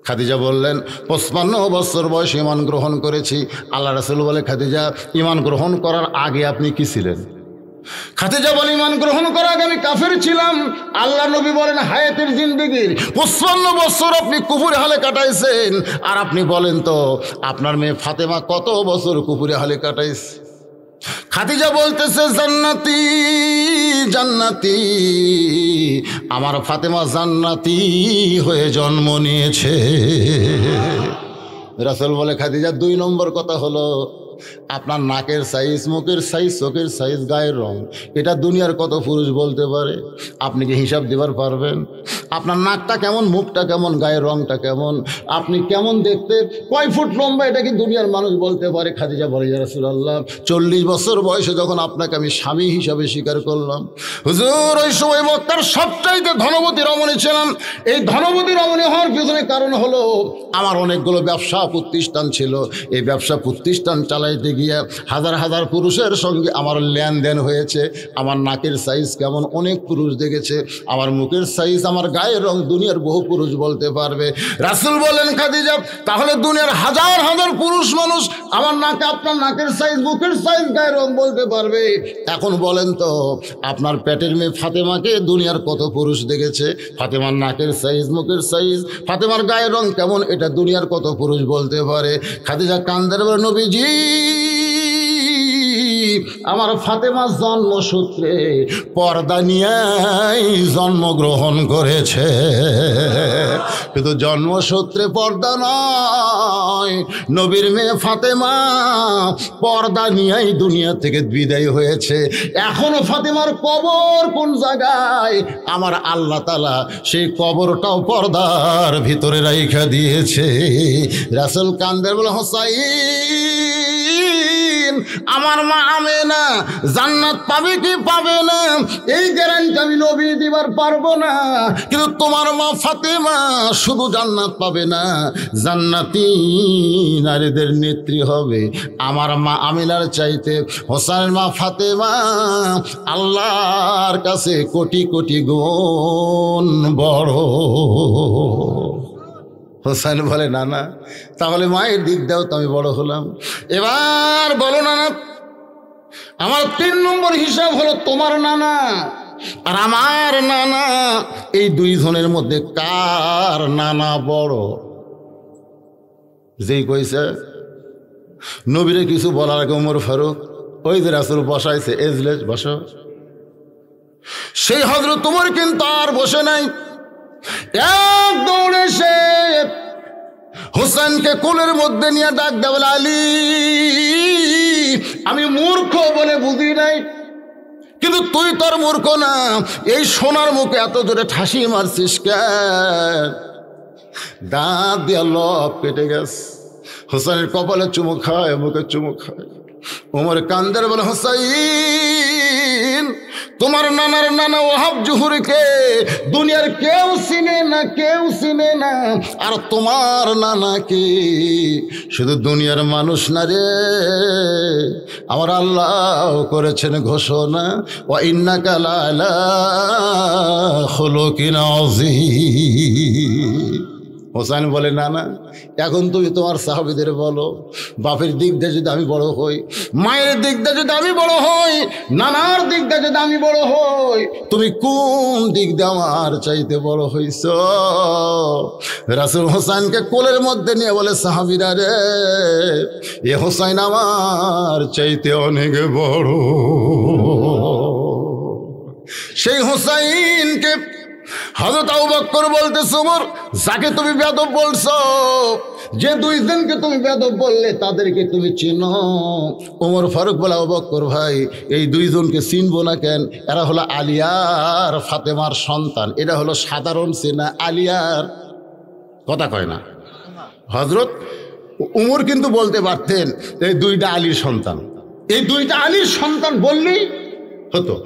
খাদিজা বললেন 55 বছর বয়সে ঈমান গ্রহণ করেছি। আল্লাহ রাসূল বলে খাদিজা ঈমান গ্রহণ করার আগে আপনি কি ছিলেন? খাদিজা বলে ঈমান গ্রহণ করার আগে আমি কাফের ছিলাম। আল্লাহ নবী বলেন হায়াতের জিন্দেগির 55 বছর আপনি কুফুরে হালে কাটাইছেন, আর আপনি বলেন তো আপনার মেয়ে ফাতেমা কত বছর কুফুরে হালে কাটাইছে? খাদিজা বলতেছে জান্নাতি জান্নাতি, আমার ফাতেমা জান্নাতি হয়ে জন্ম নিয়েছে। রাসূল বলে খাদিজা 2 নম্বর কথা হলো আপনার নাকের সাইজ, মুখের সাইজ, চোখের সাইজ, গায়ের রং, এটা দুনিয়ার কত পুরুষ বলতে পারে? আপনি কি হিসাব দিবার পারবেন? আপনার নাকটা কেমন, মুখটা কেমন, গায়ের রংটা কেমন, আপনি কেমন দেখতে, কয় ফুট লম্বা, এটা কি দুনিয়ার মানুষ বলতে পারে? খাদিজা বলে ইয়া রাসূলুল্লাহ 40 বছর বয়সে যখন আপনাকে আমি স্বামী হিসাবে স্বীকার করলাম, হুজুর ওই সময় মক্কার সবচাইতে ধনবতী রমণী ছিলাম। এই ধনবতী রমণী হওয়ার পিছনে কারণ হলো আমার অনেকগুলো ব্যবসা প্রতিষ্ঠান ছিল। এই ব্যবসা প্রতিষ্ঠান চালাইতে গিয়ে হাজার হাজার পুরুষের সঙ্গে আমার লেনদেন হয়েছে। আমার নাকের সাইজ কেমন অনেক পুরুষ দেখেছে, আমার মুখের সাইজ, আমার গায়ের রং দুনিয়ার বহু পুরুষ বলতে পারবে। রাসূল বলেন খাদিজা তাহলে দুনিয়ার হাজার হাজার পুরুষ মানুষ আমার নাকে, আপনার নাকের সাইজ, মুখের সাইজ, গায়ের রং বলতে পারবে। এখন বলেন তো আপনার পেটের মেয়ে ফাতেমাকে দুনিয়ার কত পুরুষ দেখেছে? ফাতেমার নাকের সাইজ, মুখের সাইজ, ফাতেমার গায়ের রং কেমন, এটা দুনিয়ার কত পুরুষ বলতে পারে? খাদিজা কান্দের বলে নবীজি আমার ফাতেমা জন্মসূত্রে পর্দা নিয়েই জন্মগ্রহণ করেছে, কিন্তু জন্মসূত্রে পর্দা নয়। নবীর মেয়ে ফাতেমা পর্দা নিয়েই দুনিয়া থেকে বিদায় হয়েছে। এখনো ফাতেমার কবর কোন জায়গায়? আমার আল্লাহ তাআলা সেই কবরটাও পর্দার ভিতরে রাইখা দিয়েছে। রাসূল কান্দের বলে হোসাইন আমার মা আমেনা জান্নাত পাবে কি পাবে না এই গ্যারান্টি আমি নবী দিবার পারবো না, কিন্তু তোমার মা ফাতেমা শুধু জান্নাত পাবে না, জান্নাতি নারীদের নেত্রী হবে। আমার মা আমিনার চাইতে হোসেনের মা ফাতেমা আল্লাহর কাছে কোটি কোটি গুণ বড়। হোসেন বলে না না, তাহলে মায়ের দিক দাও তো আমি বড় হলাম। এবার বলো না না আমার 3 নম্বর হিসাব হলো তোমার নানা আর আমার নানা, এই 2 জনের মধ্যে কার নানা বড়? যেই কইছে নবীরে কিছু বলার আগে ওমর ফারুক ওই যে রাসূল বসাইছে এজলেস বসো, সেই হযরত ওমর কিন্তু আর বসে নাই। এক দৌড়ে সে হোসেনকে কোলের মধ্যে নিয়ে ডাক দেয়, বলে আলী আমি মূর্খ বলে বুঝি নাই, কিন্তু তুই তোর মূর্খ না, এই সোনার মুখে এত জোরে ঠাসি মারছিস কেন? দাঁত দিয়ে লব কেটে গেছে। হোসেনের কপালে চুমু খায়, মুখে চুমু খায়। ওমর কান্দের বলে হোসাইন তোমার নানার নানা ওহাব জুহুরকে দুনিয়ার কেউ চিনে না, কেউ চিনে না, আর তোমার নানাকে শুধু দুনিয়ার মানুষ না রে, আমার আল্লাহ করেছেন ঘোষণা ওয়া ইন্নাকা লাআলা খুলুকিন আযীম। হোসেন বলে না না, এখন তুমি তোমার সাহাবীদের বলো, বাপের দিক দিয়ে যদি আমি বড় হই, মায়ের দিক দিয়ে যদি আমি বড় হই, নানার দিক দিয়ে যদি আমি বড় হই, তুমি কোন দিক দিয়ে আমার চাইতে বড় হইছ? রাসূল হোসেনকে কোলের মধ্যে নিয়ে বলে সাহাবীরা রে, এ হোসেন আমার চাইতে অনেক বড়। সেই হোসেনকে হযরত আবু বকর বলতেছে ওমর যাকে তুমি বেয়াদব বলছো, যে 2 জনকে তুমি বেয়াদব বললে তাদেরকে তুমি চিনো? ওমর ফারুক বলে আবু বকর ভাই এই 2 জনকে চিনবো না কেন? এরা হলো আলিয়ার ফাতেমার সন্তান, এটা হলো সাধারণ চেনা আলিয়ার কথা কয় না। হযরত ওমর কিন্তু বলতে পারতেন এই 2টা আলীর সন্তান, এই 2টা আলীর সন্তান বললেই হতো,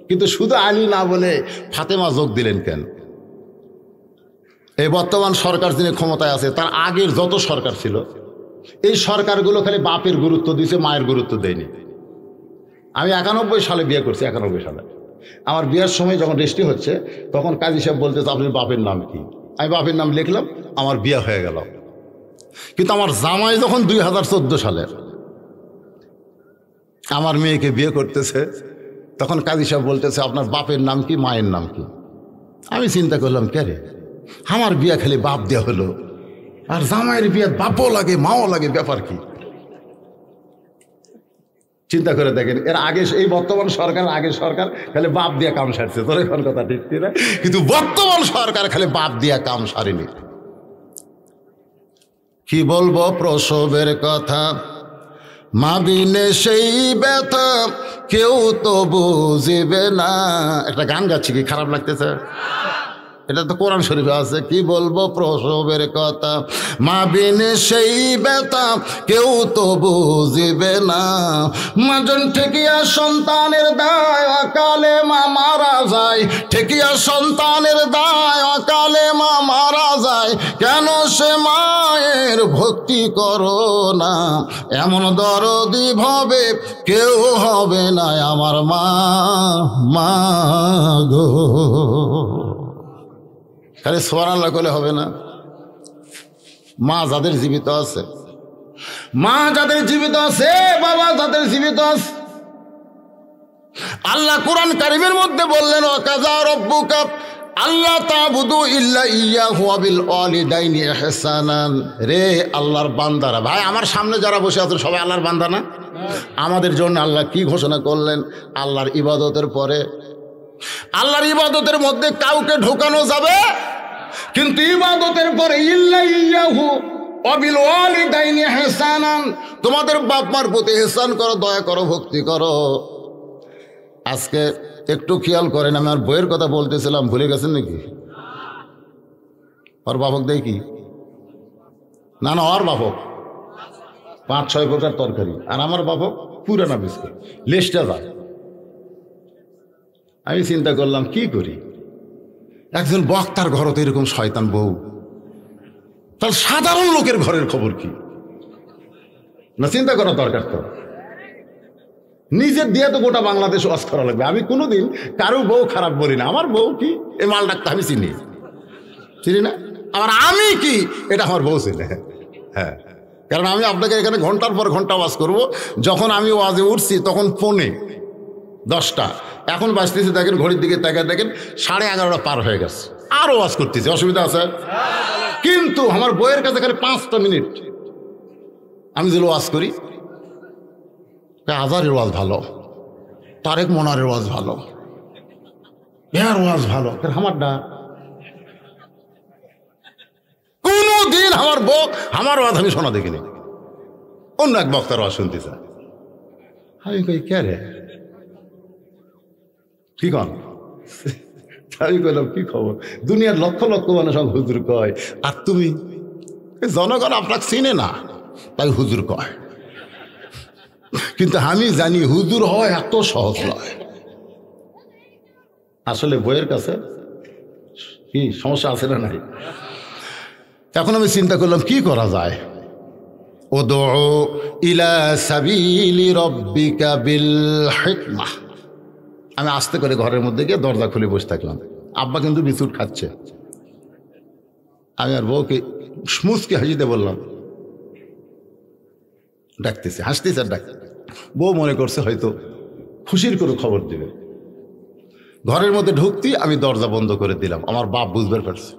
কিন্তু শুধু আলী না বলে ফাতেমা যোগ দিলেন কেন? এই বর্তমান সরকার যিনি ক্ষমতায় আছে তার আগের যত সরকার ছিল এই সরকারগুলো খালি বাপের গুরুত্ব দিয়েছে, মায়ের গুরুত্ব দেয়নি। আমি 91 সালে বিয়ে করছি, 91 সালে আমার বিয়ের সময় যখন রেজিস্ট্রি হচ্ছে তখন কাজী সাহেব বলতেছে আপনার বাপের নাম কি? আমি বাপের নাম লিখলাম, আমার বিয়ে হয়ে গেল। কিন্তু আমার জামাই যখন 2014 সালের আমার মেয়েকে বিয়ে করতেছে তখন কাজী সাহেব বলতেছে আপনার বাপের নাম কি, মায়ের নাম কি? আমি চিন্তা করলাম কে রে, আমার বিয়া খালি বাপ দেওয়া হলো, আর জামাইয়ের বিয়ে বাপও লাগে মাও লাগে, ব্যাপার কি? চিন্তা করে দেখেন, এর আগে এই বর্তমান সরকার, আগের সরকার খালি বাপ দিয়া কাম সারছে, তোর এখন কথা ঠিক না, কিন্তু বর্তমান সরকার খালি বাপ দিয়া কাম সারেনি। কি বলবো প্রসবের কথা, মা বিনে সেই ব্যথা কেউ তো বুঝিবে না। একটা গান গাচ্ছি, কি খারাপ লাগতেছে? এটা তো কোরআন শরীফে আছে। কি বলবো প্রসবের কথা, মা বিনে সেই ব্যথা কেউ তো বুঝিবে না। মাজন ঠেকিয়া সন্তানের দায় অকালে মা মারা যায়, ঠেকিয়া সন্তানের দায় অকালে মা মারা যায়, কেন সে মায়ের ভক্তি করো না? এমন দরদি ভাবে কেউ হবে না আমার মা, মা গো। খালি সুবহানাল্লাহ করলে হবে না। মা যাদের জীবিত আছে, মা যাদের জীবিত আছে, বাবা যাদের জীবিত আছে, আল্লাহ কোরআন কারীমের মধ্যে বললেন ওয়াকাযা রাব্বুকা আল্লাহ তা'বুদু ইল্লা ইয়্যাহু ওয়া বিল ওয়ালিদাইনি ইহসানান। রে আল্লাহর বান্দারা, ভাই আমার সামনে যারা বসে আছেন সবাই আল্লাহর বান্দা না? আমাদের জন্য আল্লাহ কি ঘোষণা করলেন? আল্লাহর ইবাদতের পরে, আল্লাহর ইবাদতের মধ্যে কাউকে ঢোকানো যাবে, কিন্তু ইবাদতের পরে ইল্লা ইয়্যাহু ওয়া বিল ওয়ালিদাইনি ইহসানান, তোমাদের বাপ মার প্রতি ইহসান করো, দয়া করো, ভক্তি করো। আজকে একটু খেয়াল করেন, আমি আর বইয়ের কথা বলতেছিলাম, ভুলে গেছেন নাকি? ওর বাপক দেয় কি না, না ওর বাপক 5-6 প্রকার তরকারি, আর আমার বাপক পুরানা বিস্কুট, লেজটা যায়। আমি চিন্তা করলাম কি করি, একজন বক্তার ঘর তো এরকম শয়তান বউ, তাহলে সাধারণ লোকের ঘরের খবর কি? না চিন্তা করা দরকার তো। নিজের দিয়ে তো গোটা বাংলাদেশ ওয়াজ করা লাগবে। আমি কোনোদিন কারো বউ খারাপ বলি না, আমার বউ কি এই মাল ডাকতে আমি চিনি না, আবার আমি কি এটা আমার বউ চিনে। হ্যাঁ, কারণ আমি আপনাকে এখানে ঘন্টার পর ঘন্টা ওয়াজ করব। যখন আমি ওয়াজে উঠছি তখন 10:45, এখন বাজতেছে দেখেন ঘড়ির দিকে তাকায় দেখেন 11:30 পার হয়ে গেছে, আরও ওয়াজ করতেছি, অসুবিধা আছে? কিন্তু আমার বইয়ের কাছে খালি 5টা মিনিট আমি যেগুলো ওয়াজ করি, আজারের ওয়াজ ভালো, তারেক মনারের ওয়াজ ভালো, এর ওয়াজ ভালো, আমারটা কোনদিন আমার ওয়াজ আমি শোনা দেখিনি, অন্য এক বক্তার ওয়াজ শুনতে চায়। আমি কই কে রে, কি কন? আমি কইলাম কি খবর, দুনিয়ার লক্ষ লক্ষ মানুষ হুজুর কয়, আর তুমি জনগণ আপনাকে চিনে না তাই হুজুর কয়। কিন্তু আমি জানি হুজুর হয় এত সহজ নয়। আসলে বইয়ের কাছে কি সমস্যা আছে না নাই? এখন আমি চিন্তা করলাম কি করা যায়। উদউ ইলা সাবিলি রাব্বিকা বিল হিকমাহ। আমি আস্তে করে ঘরের মধ্যে গিয়ে দরজা খুলে বসে থাকলাম। আব্বা কিন্তু বিস্কুট খাচ্ছে। আমি আর বউকে মুচকি হাসিতে বললাম, ডাকতেছে, হাসতেছে আর ডাকতে। বউ মনে করছে হয়তো খুশির করে খবর দিবে। ঘরের মধ্যে ঢুকতি আমি দরজা বন্ধ করে দিলাম। আমার বাপ বুঝতে পারছে,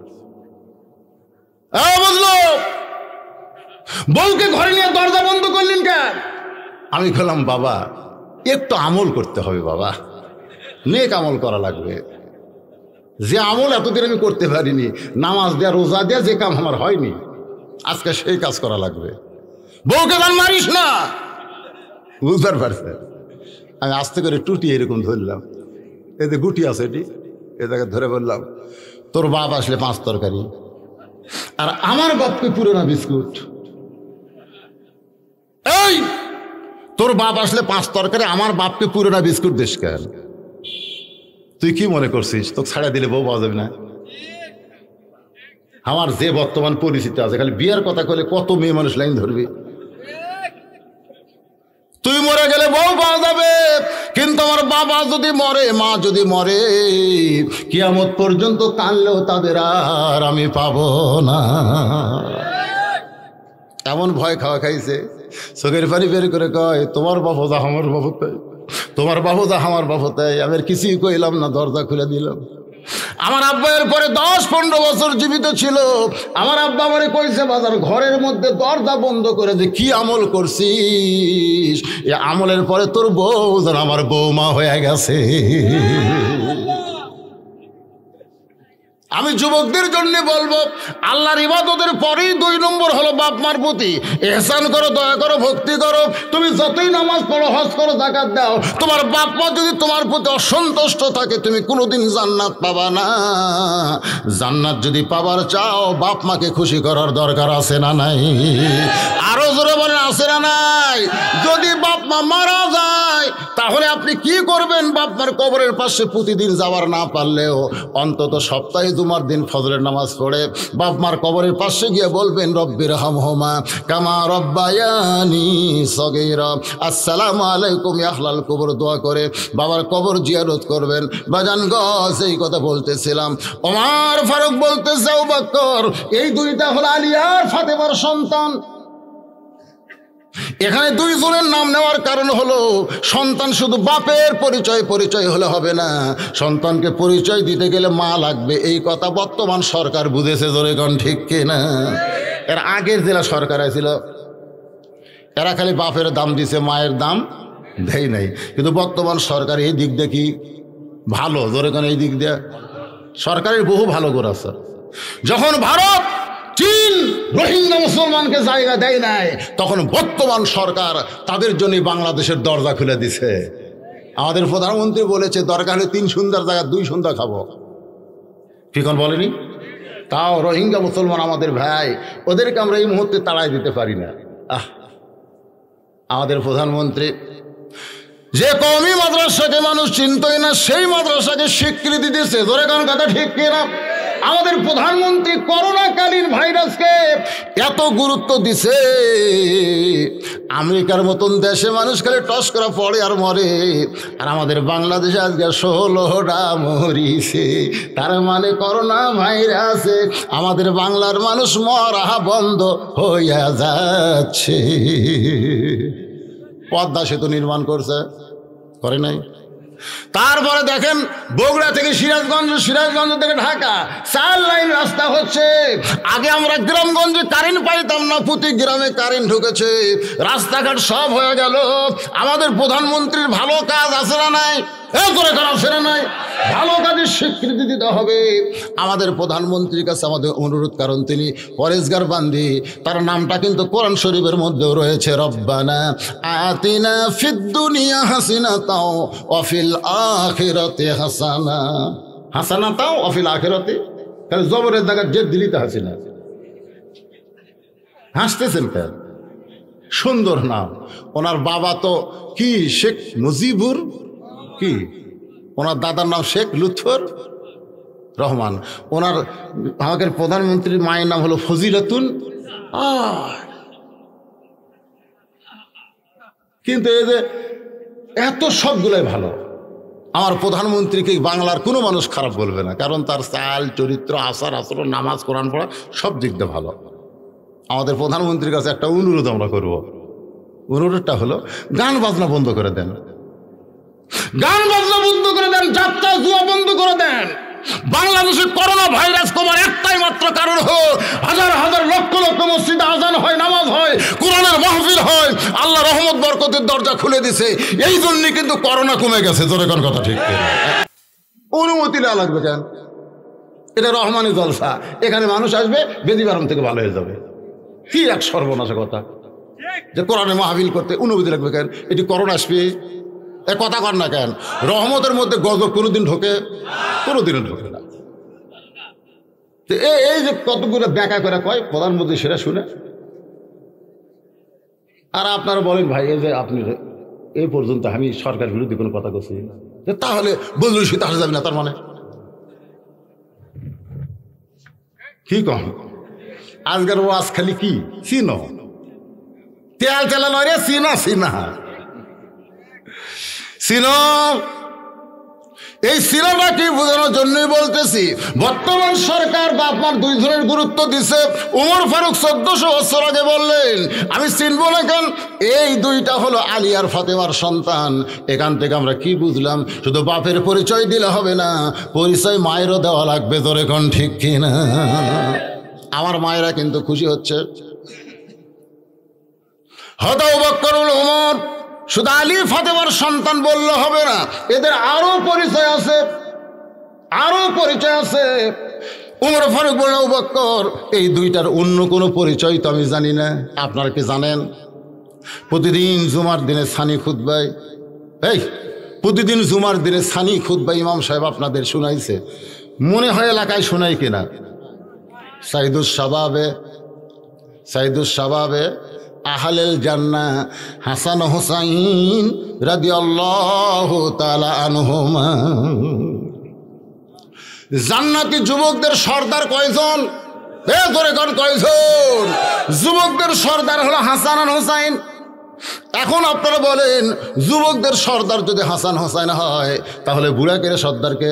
বুঝলো বউকে ঘরে নিয়ে দরজা বন্ধ করলেন কেন? আমি বললাম, বাবা একটু আমল করতে হবে, বাবা নেক আমল করা লাগবে। যে আমল এতদিন আমি করতে পারিনি, নামাজ দেয়া রোজা দেয়া যে কাম আমার হয়নি, আজকে সেই কাজ করা লাগবে। বউকে গান মারিস না, বুঝতে পারছে? আমি আস্তে করে টুটি এরকম ধরলাম, এতে গুটি আছে এটি, এ জায়গায় ধরে বললাম, তোর বাপ আসলে 5 তরকারি আর আমার বাপকে পুরোনা বিস্কুট। এই তোর বাপ আসলে 5 তরকারি, আমার বাপকে পুরোনা বিস্কুট দিস কেন? তুই কি মনে করছিস তোকে ছাড়া দিলে বউ পাওয়া যাবে না? আমার যে বর্তমান পরিস্থিতি আছে, খালি বিয়ার কথা কলে কত মেয়ে মানুষ লাইন ধরবি। তুই মরে গেলে বউ পাওয়া যাবে, কিন্তু আমার বাবা যদি মরে, মা যদি মরে, কিয়ামত পর্যন্ত কানলেও তাদের আর আমি পাবো না। এমন ভয় খাওয়া খাইছে, চোখের পানি বের করে কয়, তোমার বাবু যা আমার বাবু তাই, তোমার বাবু যা আমার বাবু তাই। আমি কিছুই কইলাম না, দরজা খুলে দিলাম। আমার আব্বা এর পরে 10-15 বছর জীবিত ছিল। আমার আব্বা আমারে কইছে, বাজার ঘরের মধ্যে দরজা বন্ধ করে যে কি আমল করছিস, এ আমলের পরে তোর বউ যেন আমার বৌমা হয়ে গেছে। আমি যুবকদের জন্য বলবো, আল্লাহর ইবাদতের পরেই 2 নম্বর হলো বাপ মার প্রতি ইহসান করো, দয়া করো, ভক্তি করো। তুমি যতই নামাজ পড়ো, হজ করো, যাকাত দাও, তোমার বাপ মা যদি তোমার প্রতি অসন্তুষ্ট থাকে, তুমি কোনোদিন জান্নাত পাবা না। জান্নাত যদি পাবার চাও, বাপ মাকে খুশি করার দরকার আছে না নাই? আরো জোরে বলেন, আছে না নাই? যদি বাপ মা মারা যায়, তাহলে আপনি কি করবেন? বাপ মার কবরের পাশে প্রতিদিন যাওয়ার না পারলেও অন্তত সপ্তাহে 2 দিন ফজরের নামাজ পড়ে বাপ মার কবরের পাশে গিয়ে বলবেন, রব্বির হামহুমা কামা রব্বায়ানি সগীরা, আসসালামু আলাইকুম ইয়া আহলাল কবর দোয়া করে বাবার কবর জিয়ারত করবেন। বাজান গো, এই কথা বলতেছিলাম, ওমর ফারুক বলতেছে, আবু বকর, এই 2টা হলো আলী আর ফাতেমার সন্তান। এখানে 2 জনের নাম নেওয়ার কারণ হলো, সন্তান শুধু বাপের পরিচয় হলে হবে না, সন্তানকে পরিচয় দিতে গেলে মা লাগবে। এই কথা বর্তমান সরকার বুঝেছে, জোরে কোন ঠিক কিনা? এর আগের জেলা সরকার ছিল, এরা খালি বাপের দাম দিছে, মায়ের দাম দেয় নাই। কিন্তু বর্তমান সরকার এই দিক দিয়ে কি ভালো, জোরে কোন এই দিক দিয়ে সরকারের বহু ভালো করে আছে। যখন ভারত, চীন রোহিঙ্গা মুসলমানকে জায়গা দেয় নাই, তখন বর্তমান সরকার তাদের জন্য বাংলাদেশের দরজা খুলে দিছে। আমাদের প্রধানমন্ত্রী বলেছে, দরকার হলে 3 সন্ধ্যার জায়গায় 2 সন্ধ্যা খাবো। কি কোন বলেনি? তাও রোহিঙ্গা মুসলমান আমাদের ভাই, ওদেরকে আমরা এই মুহূর্তে তাড়াই দিতে পারি না। আমাদের প্রধানমন্ত্রী যে কওমি মাদ্রাসাকে মানুষ চিনতই না, সেই মাদ্রাসাকে স্বীকৃতি দিচ্ছে, ধরে কোন কথা ঠিক কিনা? আমাদের প্রধানমন্ত্রী করোনাকালীন ভাইরাসকে এত গুরুত্ব দিছে, আমেরিকার মতন দেশে মানুষ খালি টস করা পড়ে আর মরে, আর আমাদের বাংলাদেশে আজকে 16টা মরিছে। তার মানে করোনা ভাইরাসে আমাদের বাংলার মানুষ মরা বন্ধ হইয়া যাচ্ছে। পদ্মা সেতু নির্মাণ করছে, করে নাই? তারপরে দেখেন বগুড়া থেকে সিরাজগঞ্জ, সিরাজগঞ্জ থেকে ঢাকা 4 লাইন রাস্তা হচ্ছে। আগে আমরা গ্রামগঞ্জে কারেন্ট পাইতাম না, প্রতি গ্রামে কারেন্ট ঢুকেছে, রাস্তাঘাট সব হয়ে গেল। আমাদের প্রধানমন্ত্রীর ভালো কাজ আছে না নাই? করে খারাপ সেরা নাই, ভালো কাজের স্বীকৃতি দিতে হবে। আমাদের প্রধানমন্ত্রীর কাছে আমাদের অনুরোধ, কারণ তিনি পরেশগার বান্দি, তার নামটা কিন্তু কোরআন শরীফের মধ্যেও রয়েছে, রব্বানা আতিনা ফিদ দুনিয়া হাসিনাতাও ওয়া ফিল আখিরাতি হাসানা, হাসানাতাও ওয়া ফিল আখিরাতি, তাহলে জবরের জায়গায় জেদ দিলিতে হাসিনা। হাসতেছেন কেন? সুন্দর নাম। ওনার বাবা তো কি শেখ মুজিবুর, কি ওনার দাদার নাম শেখ লুৎফর রহমান, ওনার আমাদের প্রধানমন্ত্রীর মায়ের নাম হলো ফজিলাতুন। কিন্তু এই যে এত সবগুলোই ভালো, আমার প্রধানমন্ত্রীকে বাংলার কোনো মানুষ খারাপ বলবে না, কারণ তার চাল চরিত্র আচার আচরণ নামাজ কোরআন পড়া সব দিক দিয়ে ভালো। আমাদের প্রধানমন্ত্রীর কাছে একটা অনুরোধ আমরা করব, অনুরোধটা হলো গান বাজনা বন্ধ করে দেন, গান বাজনা বন্ধ করে দেন, যাত্রা জুয়া বন্ধ করে দেন। বাংলাদেশে করোনা ভাইরাস কমার একটাই মাত্র কারণ হলো হাজার হাজার লক্ষ লক্ষ মসজিদে আজান হয়, নামাজ হয়, কোরআনের মাহফিল হয়, আল্লাহ রহমত বরকতের দরজা খুলে দিছে, এই জন্যই কিন্তু করোনা কমে গেছে। জোরে কোন কথা ঠিক? অনুমতি নেওয়া লাগবে কেন? এটা রহমানি জলসা, এখানে মানুষ আসবে, বেদিবারম থেকে ভালো হয়ে যাবে। কি এক সর্বনাশা কথা যে কোরআনের মাহফিল করতে অনুমতি লাগবে কেন? এটি করোনা আসবে, এ কথা কর না কেন? রহমতের মধ্যে গজব কোনোদিন ঢোকে? কোনোদিনও ঢোকে না। এই যে কতগুলো ব্যাখ্যা করে কয় প্রধানমন্ত্রী, সেটা শুনে আর আপনারা বলেন ভাই এই যে আপনি এই পর্যন্ত আমি সরকার বিরোধী কোনো কথা করছি, তাহলে বলুন সে আসা যাবে না, তার মানে কি কম? আজকের ওয়াজ খালি কি চিনো, তেল তেলা নয় রে, চিনা চিনা চিনো। এই সিনেমা কি বোঝানোর জন্যই বলতেছি, বর্তমান সরকার বা আপনার 2 ধরনের গুরুত্ব দিছে। উমর ফারুক 1400 বছর আগে বললেন আমি চিনব না কেন, এই 2টা হলো আলী আর ফাতেমার সন্তান। এখান থেকে আমরা কি বুঝলাম? শুধু বাপের পরিচয় দিলে হবে না, পরিচয় মায়েরও দেওয়া লাগবে। তোর এখন ঠিক কিনা? আমার মায়েরা কিন্তু খুশি হচ্ছে। হয়তো আবু বকর ওমর শুধু আলী ফাতেমার সন্তান বললে হবে না, এদের আরো পরিচয় আছে, আরো পরিচয় আছে। উমর ফারুক বলল আবু বকর এই 2টার অন্য কোনো পরিচয় তো আমি জানি না। আপনারা কি জানেন? প্রতিদিন জুমার দিনে সানি খুতবায়, প্রতিদিন জুমার দিনে সানি খুতবায় ইমাম সাহেব আপনাদের শোনাইছে, মনে হয় এলাকায় শোনাই কিনা? সাইদুস শাবাবে আহলেল জান্নাহ হাসান হুসাইন রাদিয়াল্লাহু তাআলা আনহুমা। জান্নাতি যুবকদের সর্দার কয়জন? কয়জন? যুবকদের সর্দার হলো হাসান আর হুসাইন। এখন আপনারা বলেন যুবকদের সর্দার যদি হাসান হুসাইন হয়, তাহলে বুড়াকের সর্দারকে?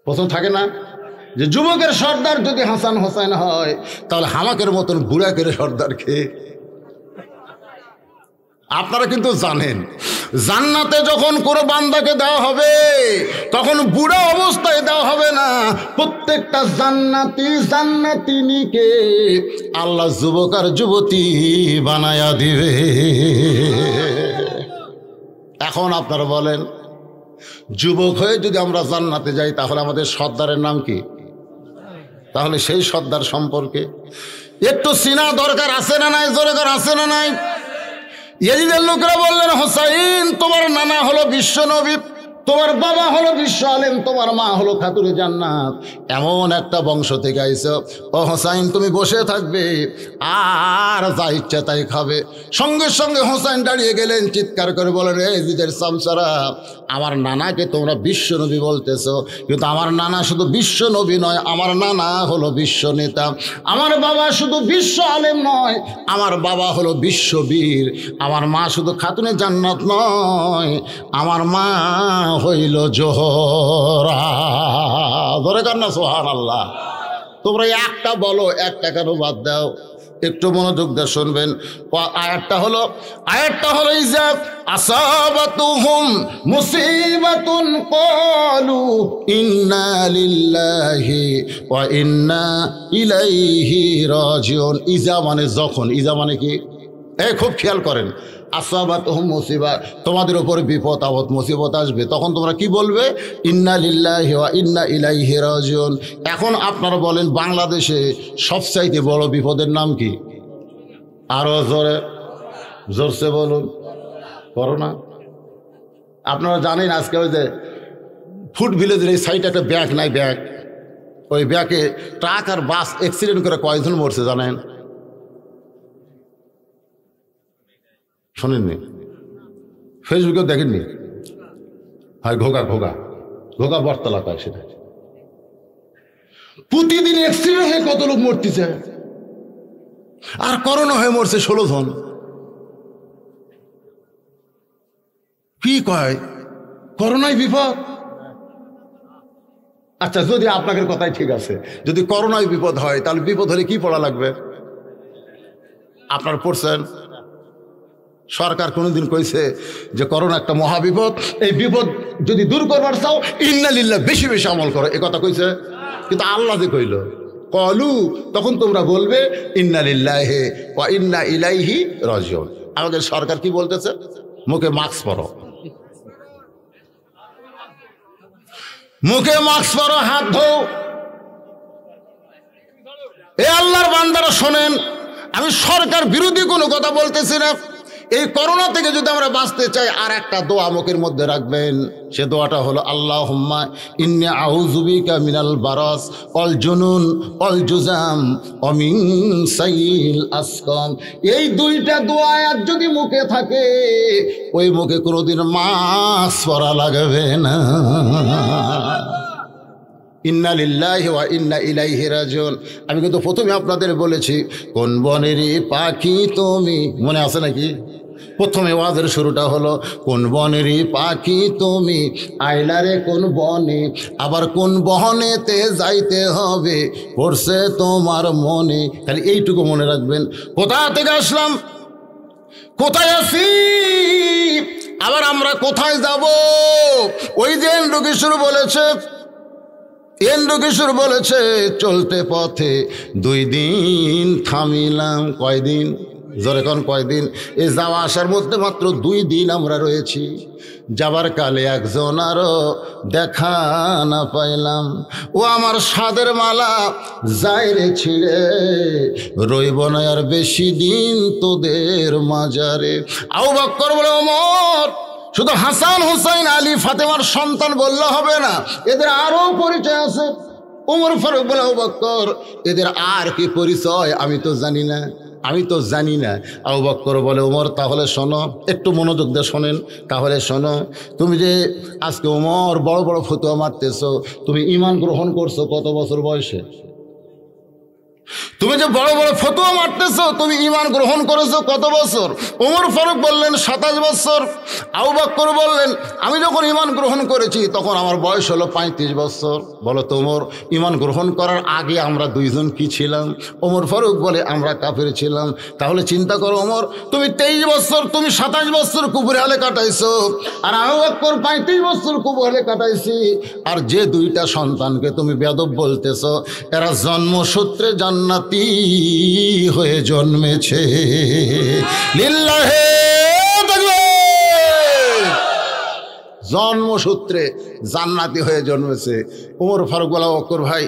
প্রথম থাকে না যে যুবকের সর্দার যদি হাসান হোসেন হয়, তাহলে হামাকের মতন বুড়াকের সর্দারকে? আপনারা কিন্তু জানেন জান্নাতে যখন কোনো বান্দাকে দেওয়া হবে তখন বুড়া অবস্থায় দেওয়া হবে না। প্রত্যেকটা জান্নাতিনীকে আল্লাহ যুবক আর যুবতী বানায়া দিবে। এখন আপনারা বলেন যুবক হয়ে যদি আমরা জান্নাতে যাই, তাহলে আমাদের সর্দারের নাম কি? তাহলে সেই সর্দার সম্পর্কে একটু চিনা দরকার আছে না নাই? জোরে করে আছে না নাই? ইয়াজিদের লোকেরা বললেন হোসাইন তোমার নানা হলো বিশ্ব নবী, তোমার বাবা হলো বিশ্ব আলেম, তোমার মা হলো খাতুনে জান্নাত, এমন একটা বংশ থেকে আইছো। ও হোসাইন, তুমি বসে থাকবে আর যা ইচ্ছা তাই খাবে। সঙ্গে সঙ্গে হোসাইন দাঁড়িয়ে গেলেন, চিৎকার করে বলেন, এই জিদের সামসারা, আমার নানাকে তোমরা বিশ্ব নবী বলতেছো, কিন্তু আমার নানা শুধু বিশ্ব নবী নয়, আমার নানা হলো বিশ্ব নেতা। আমার বাবা শুধু বিশ্ব আলেম নয়, আমার বাবা হলো বিশ্ববীর। আমার মা শুধু খাতুনে জান্নাত নয়, আমার মা হইল জোহরা। ধরে কার না সুবহানাল্লাহ। তোমরা একটা বলো, একটা কেন বাদ দাও? একটু মনোযোগ দিয়ে শুনবেন। আয়াতটা হলো ইজা আসাবাতুহুম মুসিবাতুন ক্বালু ইন্না লিল্লাহি ওয়া ইন্না ইলাইহি রাজিউন। ইজা মানে যখন, ইজা মানে কি? খুব খেয়াল করেন। আসাবাতুহুম মুসিবা, তোমাদের উপর বিপদ আপদ মুসিবত আসবে, তখন তোমরা কি বলবে? ইন্না লিল্লাহি ওয়া ইন্না ইলাইহি রাজিউন। এখন আপনারা বলেন, বাংলাদেশে সবচাইতে বড় বিপদের নাম কি? আরো জোরসে বলুন। করোনা। আপনারা জানেন আজকে ওই যে ফুড ভিলেজের এই সাইডে একটা ব্যাগ নাই, ব্যাগ, ওই ব্যাগে ট্রাক আর বাস অ্যাক্সিডেন্ট করে কয়জন মরছে জানেন? শোনেননি? ফেসবুকেও দেখেননি? হয় ঘোগা বটতলা কয়, সেটা প্রতিদিন অ্যাক্সিডেন্ট হয়ে কত লোক মরতেছে, আর করোনা হয়ে মরছে 16 জন। কি কয় করোনায় বিপদ? আচ্ছা, যদি আপনাদের কথাই ঠিক আছে, যদি করোনায় বিপদ হয়, তাহলে বিপদ হলে কি পড়া লাগবে? আপনার পড়ছেন? সরকার কোনোদিন কইছে যে করোনা একটা মহাবিপদ, এই বিপদ যদি দূর করবার চাও ইন্না লিল্লাহ বেশি বেশি আমল করো, এ কথা কইছে? কিন্তু আল্লাহ যে কইল কলু, তখন তোমরা বলবে ইন্না লিল্লাহি ওয়া ইন্না ইলাইহি রাজিউন। আমাদের সরকার কি বলতেছে? মুখে মাস্ক পরো, মুখে মাস্ক পরো, হাত ধোও। এ আল্লাহর বান্দারা শোনেন, আমি সরকার বিরোধী কোনো কথা বলতেছি না। এই করোনা থেকে যদি আমরা বাঁচতে চাই, আর একটা দোয়া মুখের মধ্যে রাখবেন। সে দোয়াটা হলো আল্লাহুম্মা ইন্নী আউযু বিকা মিনাল বারাস ওয়াল জুনুন ওয়াল জুজাম ওয়া মিন সাইয়িল আসকাম। এই দুইটা দোয়া যদি মুখে থাকে, ওই মুখে কোনোদিন মাস্ক পরা লাগবে না। ইন্না লিল্লাহি ওয়া ইন্না ইলাইহি রাজিউন। আমি কিন্তু প্রথমে আপনাদের বলেছি, কোন বনেরই পাখি তুমি, মনে আছে নাকি? প্রথমে ওয়াজের শুরুটা হলো, কোন বনেরই পাখি তুমি, আইলারে কোন বনে, আবার কোন বহনেতে যাইতে হবে, পড়ছে তোমার মনে। খালি এইটুকু মনে রাখবেন। কোথা থেকে আসলাম, কোথায় আছি, আবার আমরা কোথায় যাব। ওই যে এন্ড্রু কিশোর বলেছে, চলতে পথে 2 দিন থামিলাম। কয়দিন? জোরে কোন কয়দিন? এই যাওয়া আসার মধ্যে মাত্র 2 দিন আমরা রয়েছি। যাবার কালে একজন আরো দেখা না পাইলাম। ও আমার সাদের মালা যায় রে ছিঁড়ে, রইব না আর বেশি দিন তোদের মাজারে। আবু বকর বলে, ওমর, শুধু হাসান হুসাইন আলী ফাতেমার সন্তান বললে হবে না, এদের আরো পরিচয় আছে। ওমর ফারুক বলে, আবু বকর, এদের আর কি পরিচয় আমি তো জানি না। আবু বকর বলে, ওমর, তাহলে শোনো, একটু মনোযোগ দিয়ে শোনেন, তাহলে শোনো, তুমি যে আজকে ওমর বড় বড় ফতোয়া মারতেছো, তুমি ঈমান গ্রহণ করছো কত বছর বয়সে? তুমি যে বড় বড় ফতোয়া মারতেছো, তুমি ঈমান গ্রহণ করেছো কত বছর? ওমর ফারুক বললেন 27 বছর। আবু বকর বললেন, আমি যখন ঈমান গ্রহণ করেছি তখন আমার বয়স হলো 35 বছর। বলো তো ওমর, ঈমান গ্রহণ করার আগে আমরা 2 জন কি ছিলাম? ওমর ফারুক বলে, আমরা কাফের ছিলাম। তাহলে চিন্তা করো ওমর, তুমি 23 বছর, তুমি 27 বছর কুফরি হালে কাটাইছো, আর আবু বকর 35 বছর কুফরি হালে কাটাইছি। আর যে 2টা সন্তানকে তুমি বেয়াদব বলতেছো, এরা জন্মসূত্রে জান্নাতি হয়ে জন্মেছে। লিল্লাহে তাকবীর। জন্মসূত্রে জান্নাতি হয়ে জন্মেছে। ওমর ফারুক বলা, বকর ভাই,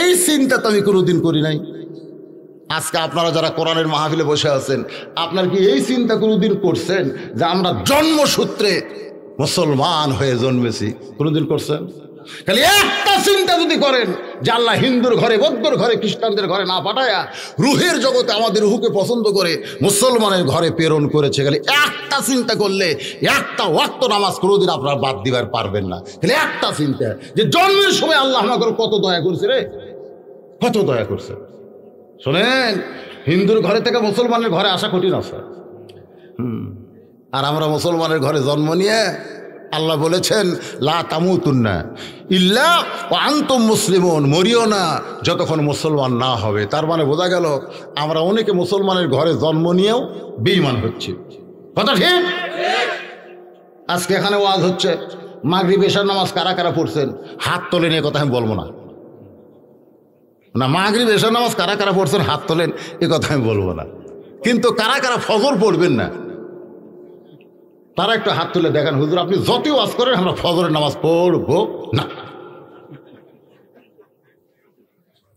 এই চিন্তা তো আমি কোনোদিন করি নাই। আজকে আপনারা যারা কোরআনের মাহফিলে বসে আছেন, আপনার কি এই চিন্তা কোনোদিন করছেন যে আমরা জন্মসূত্রে মুসলমান হয়ে জন্মেছি, কোনোদিন করছেন? খালি একটা চিন্তা যদি করেন যে আল্লাহ হিন্দুর ঘরে, বৌদ্ধর ঘরে, খ্রিস্টানদের ঘরে না পাঠায়া রুহের জগতে আমাদের রুহকে পছন্দ করে মুসলমানের ঘরে প্রেরণ করেছে, খালি একটা চিন্তা করলে একটা ওয়াক্ত নামাজ কোনোদিন আপনারা বাদ দিবার পারবেন না। খালি একটা চিন্তা যে জন্মের সময় আল্লাহ আমাকে কত দয়া করছে রে, কত দয়া করছে। শোনেন, হিন্দুর ঘরে থেকে মুসলমানের ঘরে আসা কঠিন আছে। আর আমরা মুসলমানের ঘরে জন্ম নিয়ে আল্লাহ বলেছেন লা তামুতুন্না ইল্লা ওয়া আনতুম মুসলিমুন, মরিও না যতক্ষণ মুসলমান না হবে। তার মানে বোঝা গেল আমরা অনেকে মুসলমানের ঘরে জন্ম নিয়েও বেঈমান হচ্ছি। কথা ঠিক? আজকে এখানে ওয়াজ হচ্ছে, মাগরিব এশার নামাজ কারা কারা পড়ছেন হাত তোলেন, এ কথা আমি বলবো না। না, মাগরিব এশার নামাজ কারা কারা পড়ছেন হাত তোলেন, এ কথা আমি বলবো না। কিন্তু কারা কারা ফজর পড়বেন না তারা একটু হাত তুলে দেখান। হুজুর আপনি যতই ওয়াজ করেন আমরা ফজরের নামাজ পড়বো না।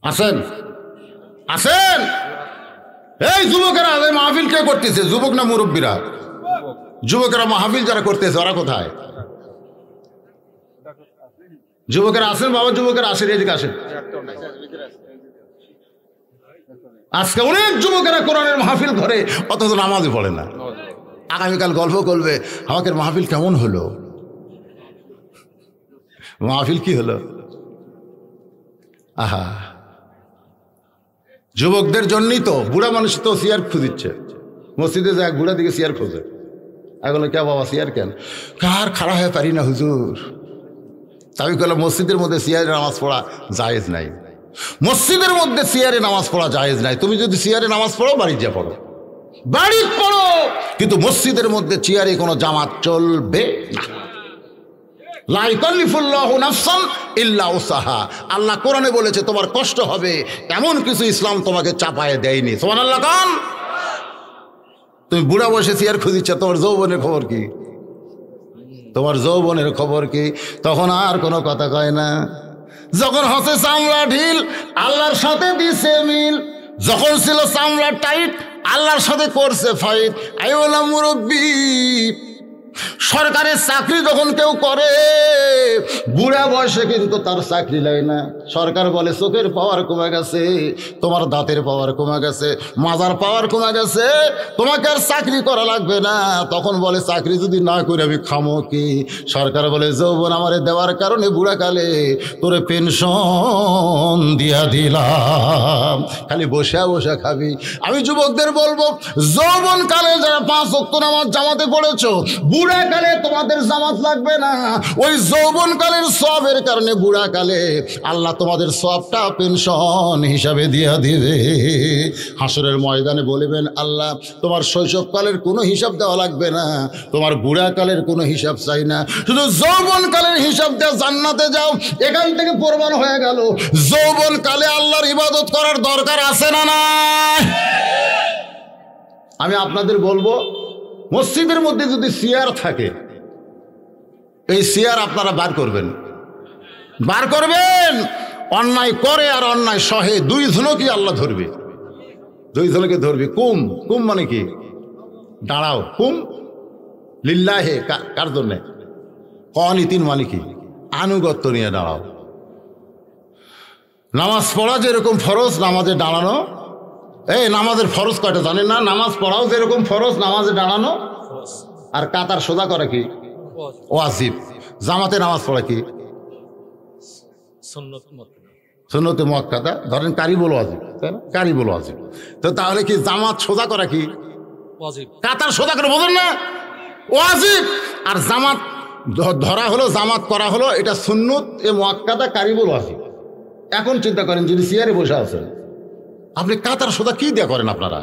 আসেন আসেন, এই যুবকেরা মাহফিল কে করতেছে? যুবক না মুরব্বীরা? যুবকেরা মাহফিল যারা করতেছে ওরা কোথায়? যুবকেরা আসেন বাবা, যুবকেরা আসেন, এদিকে আসেন। আজকে অনেক যুবকেরা কোরআনের মাহফিল করে অথচ নামাজই পড়ে না। আগামীকাল গল্প করবে আমাকে মাহফিল কেমন হলো, মাহফিল কি হলো। আহা, যুবকদের জন্যই তো বুড়া মানুষ তো চেয়ার খুঁজিচ্ছে। মসজিদে যায় বুড়া দিকে চেয়ার খোঁজে, এখন কে বাবা চেয়ার কেন? কার খাড়া হয়ে পারি না হুজুর। তাই বলে মসজিদের মধ্যে চেয়ারে নামাজ পড়া জায়েজ নাই। মসজিদের মধ্যে চেয়ারে নামাজ পড়া জায়েজ নাই। তুমি যদি চেয়ারে নামাজ পড়ো বাড়িতে যা পড়ো, বাড়ি পড়ো, কিন্তু মসজিদের মধ্যে চেয়ারে কোনো জামাত চলবে না। লা ইকাল্লিফুল্লাহু নাফসান ইল্লা উসাহা। আল্লাহ কোরআনে বলেছে তোমার কষ্ট হবে, এমন কিছু ইসলাম তোমাকে চাপায় দেয়নি। সুবহানাল্লাহ কান। তুমি বুড়া বসে চেয়ার খুঁজিচ্ছ, তোমার যৌবনের খবর কি? তোমার যৌবনের খবর কি? তখন আর কোনো কথা কয় না। যখন হচ্ছে চামড়া ঢিল আল্লাহর সাথে দিছে মিল, যখন ছিল চামড়া টাইট আল্লাহর সাথে করছে ফাইট। আই বললাম মুরব্বী, সরকারের চাকরি যখন কেউ করে বুড়া বয়সে কিন্তু তার চাকরি লাগে না। সরকার বলে চোখের পাওয়ার কমে গেছে, তোমার দাঁতের পাওয়ার কমে গেছে, মাজার পাওয়ার কমে গেছে, তোমাকে আর চাকরি করা লাগবে না। তখন বলে চাকরি যদি না করে আমি খামো কি? সরকার বলে যৌবন আমারে দেওয়ার কারণে বুড়াকালে তোরে পেনশন দিয়া দিলাম, খালি বসে বসে খাবি। আমি যুবকদের বলবো, যৌবন কালে যারা 5 ওয়াক্ত নামাজ জামাতে পড়েছো, বুড়াকালে তোমাদের জামাত লাগবে না। ওই যৌবনকালের সওয়াবের কারণে বুড়াকালে আল্লাহ তোমাদের সওয়াবটা পেনশন হিসাবে দিয়া দিবে। হাসরের ময়দানে বলবেন আল্লাহ তোমার শৈশবকালের কোনো হিসাব দেওয়া লাগবে না, তোমার বুড়াকালের কোনো হিসাব চাই না, শুধু যৌবনকালের হিসাব দিয়ে জান্নাতে যাও। এখান থেকে প্রমাণ হয়ে গেল যৌবনকালে আল্লাহর ইবাদত করার দরকার আছে না না? আমি আপনাদের বলবো, মসজিদের মধ্যে যদি চেয়ার থাকে, এই চেয়ার আপনারা বার করবেন, বার করবেন। অন্যায় করে আর অন্যায় সহে দুই জনকে আল্লাহ ধরবে, দুই জনকে ধরবে। কুম, কুম মানে কি? দাঁড়াও। কুম লিল্লাহে, কার জন্য? কনিতিন মানে কি? আনুগত্য নিয়ে দাঁড়াও। নামাজ পড়া যেরকম ফরজ নামাজে দাঁড়ানো, এই নামাজের ফরজ কয়টা জানেন না? নামাজ পড়াও যেরকম ফরজ নামাজে দাঁড়ানো, আর কাতার সোজা করা কি ওয়াজিব। জামাতে নামাজ পড়া কি সুন্নতে মুআক্কাদা। ধরেন কারিবুল ওয়াজিব, তাই না? কারিবুল ওয়াজিব। তো তাহলে কি জামাত সোজা করা কি ওয়াজিব? কাতার সোজা করে বোঝেন না? ওয়াজিব। আর জামাত ধরা হলো, জামাত করা হলো, এটা সুন্নত এ মুআক্কাদা কারিবুল ওয়াজিব। এখন চিন্তা করেন যদি চেয়ারে বসে আছেন, আপনি কাতার সোজা কি দিয়ে করেন? আপনারা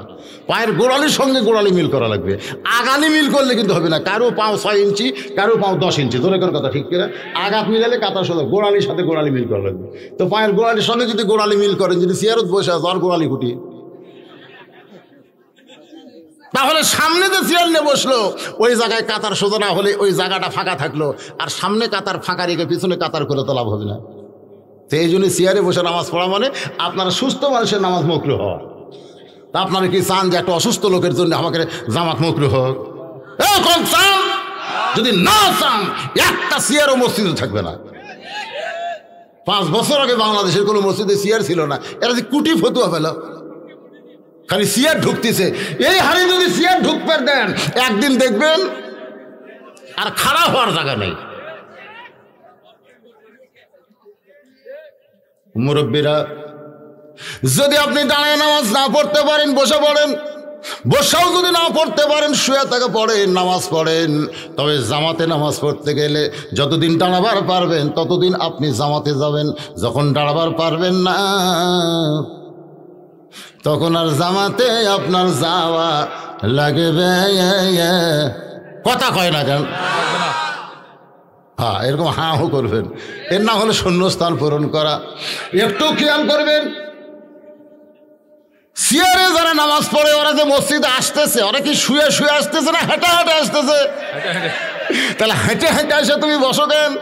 পায়ের গোড়ালির সঙ্গে গোড়ালি মিল করা লাগবে। আগালি মিল করলে কিন্তু হবে না। কারো পাও 6 ইঞ্চি, কারো পাও 10 ইঞ্চি, ধরে করার কথা ঠিক কিনা? আঘাত মিলালে কাতার সোজা গোড়ালির সাথে গোড়ালি মিল করা লাগবে। তো পায়ের গোড়ালির সঙ্গে যদি গোড়ালি মিল করেন, যদি চেয়ারত বসে আছে আর গোড়ালি কুটি, তাহলে সামনে যে চেয়ার নিয়ে বসলো ওই জায়গায় কাতার সোজা না হলে ওই জায়গাটা ফাঁকা থাকলো, আর সামনে কাতার ফাঁকা রেখে পিছনে কাতার করে তো লাভ হবে না। তো এই জন্য চেয়ারে বসে নামাজ পড়া মানে আপনারা সুস্থ মানুষের নামাজ মাকরুহ হওয়া। তা আপনারা কি চান যে একটা অসুস্থ লোকের জন্য আমাকে জামাত মাকরুহ হোক? চান? যদি না চান একটা চেয়ারও মসজিদে থাকবে না। 5 বছর আগে বাংলাদেশের কোনো মসজিদে চেয়ার ছিল না, এরা যে কুটি ফতুয়া পেল, খালি চেয়ার ঢুকতেছে। এই হারে যদি চেয়ার ঢুকতে দেন একদিন দেখবেন আর খাড়া হওয়ার জায়গা নেই। মুরব্বীরা, যদি আপনি দাঁড়ায় নামাজ না পড়তে পারেন বসে পড়েন, বসাও যদি না পড়তে পারেন শুয়ে থেকে পড়েন, নামাজ পড়েন। তবে জামাতে নামাজ পড়তে গেলে যতদিন দাঁড়াবার পারবেন ততদিন আপনি জামাতে যাবেন। যখন দাঁড়াবার পারবেন না তখন আর জামাতে আপনার যাওয়া লাগবে। কথা কয় না কেন? হ্যাঁ, এরকম হাঁ হু করবেন। এর না হলে শূন্যস্থান পূরণ করা। একটু খেয়াল করবেন, চেয়ারে যারা নামাজ পড়ে ওরা যে মসজিদে আসতেছে, ওরা কি শুয়ে শুয়ে আসতেছে না হেঁটে হেঁটে আসতেছে? তাহলে হেঁটে হেঁটে এসে তুমি বসো কেন?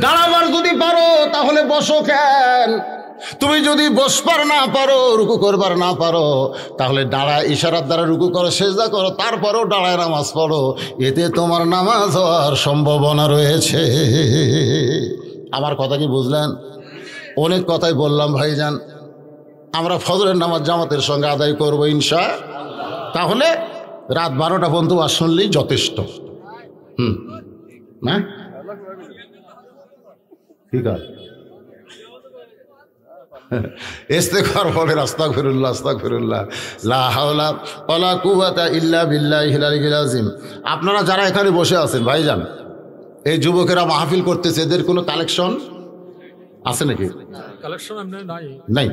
দাঁড়াবার যদি পারো তাহলে বসো কেন? তুমি যদি বসবার না পারো, রুকু করবার না পারো, তাহলে দাঁড়ায় ইশারার দ্বারা রুকু করো, সেজদা করো, তারপরেও দাঁড়ায় নামাজ পড়ো। এতে তোমার নামাজ হওয়ার সম্ভাবনা রয়েছে। আমার কথা কি বুঝলেন? অনেক কথাই বললাম ভাইজান। আমরা ফজরের নামাজ জামাতের সঙ্গে আদায় করবো ইনশা। তাহলে রাত 12টা পর্যন্ত ওয়াজ শুনলেই যথেষ্ট। না ঠিক আছে, ইস্তেগফার পড়েন, আস্তাগফিরুল্লাহ আস্তাগফিরুল্লাহ, লা হাওলা ওয়ালা কুওয়াতা ইল্লা বিল্লাহিল আলিয়্যিল আযীম। আপনারা যারা এখানে বসে আছেন ভাইজান, এই যুবকেরা মাহফিল করতেছে, এদের কোনো কালেকশন আছে নাকি? কালেকশন নাই।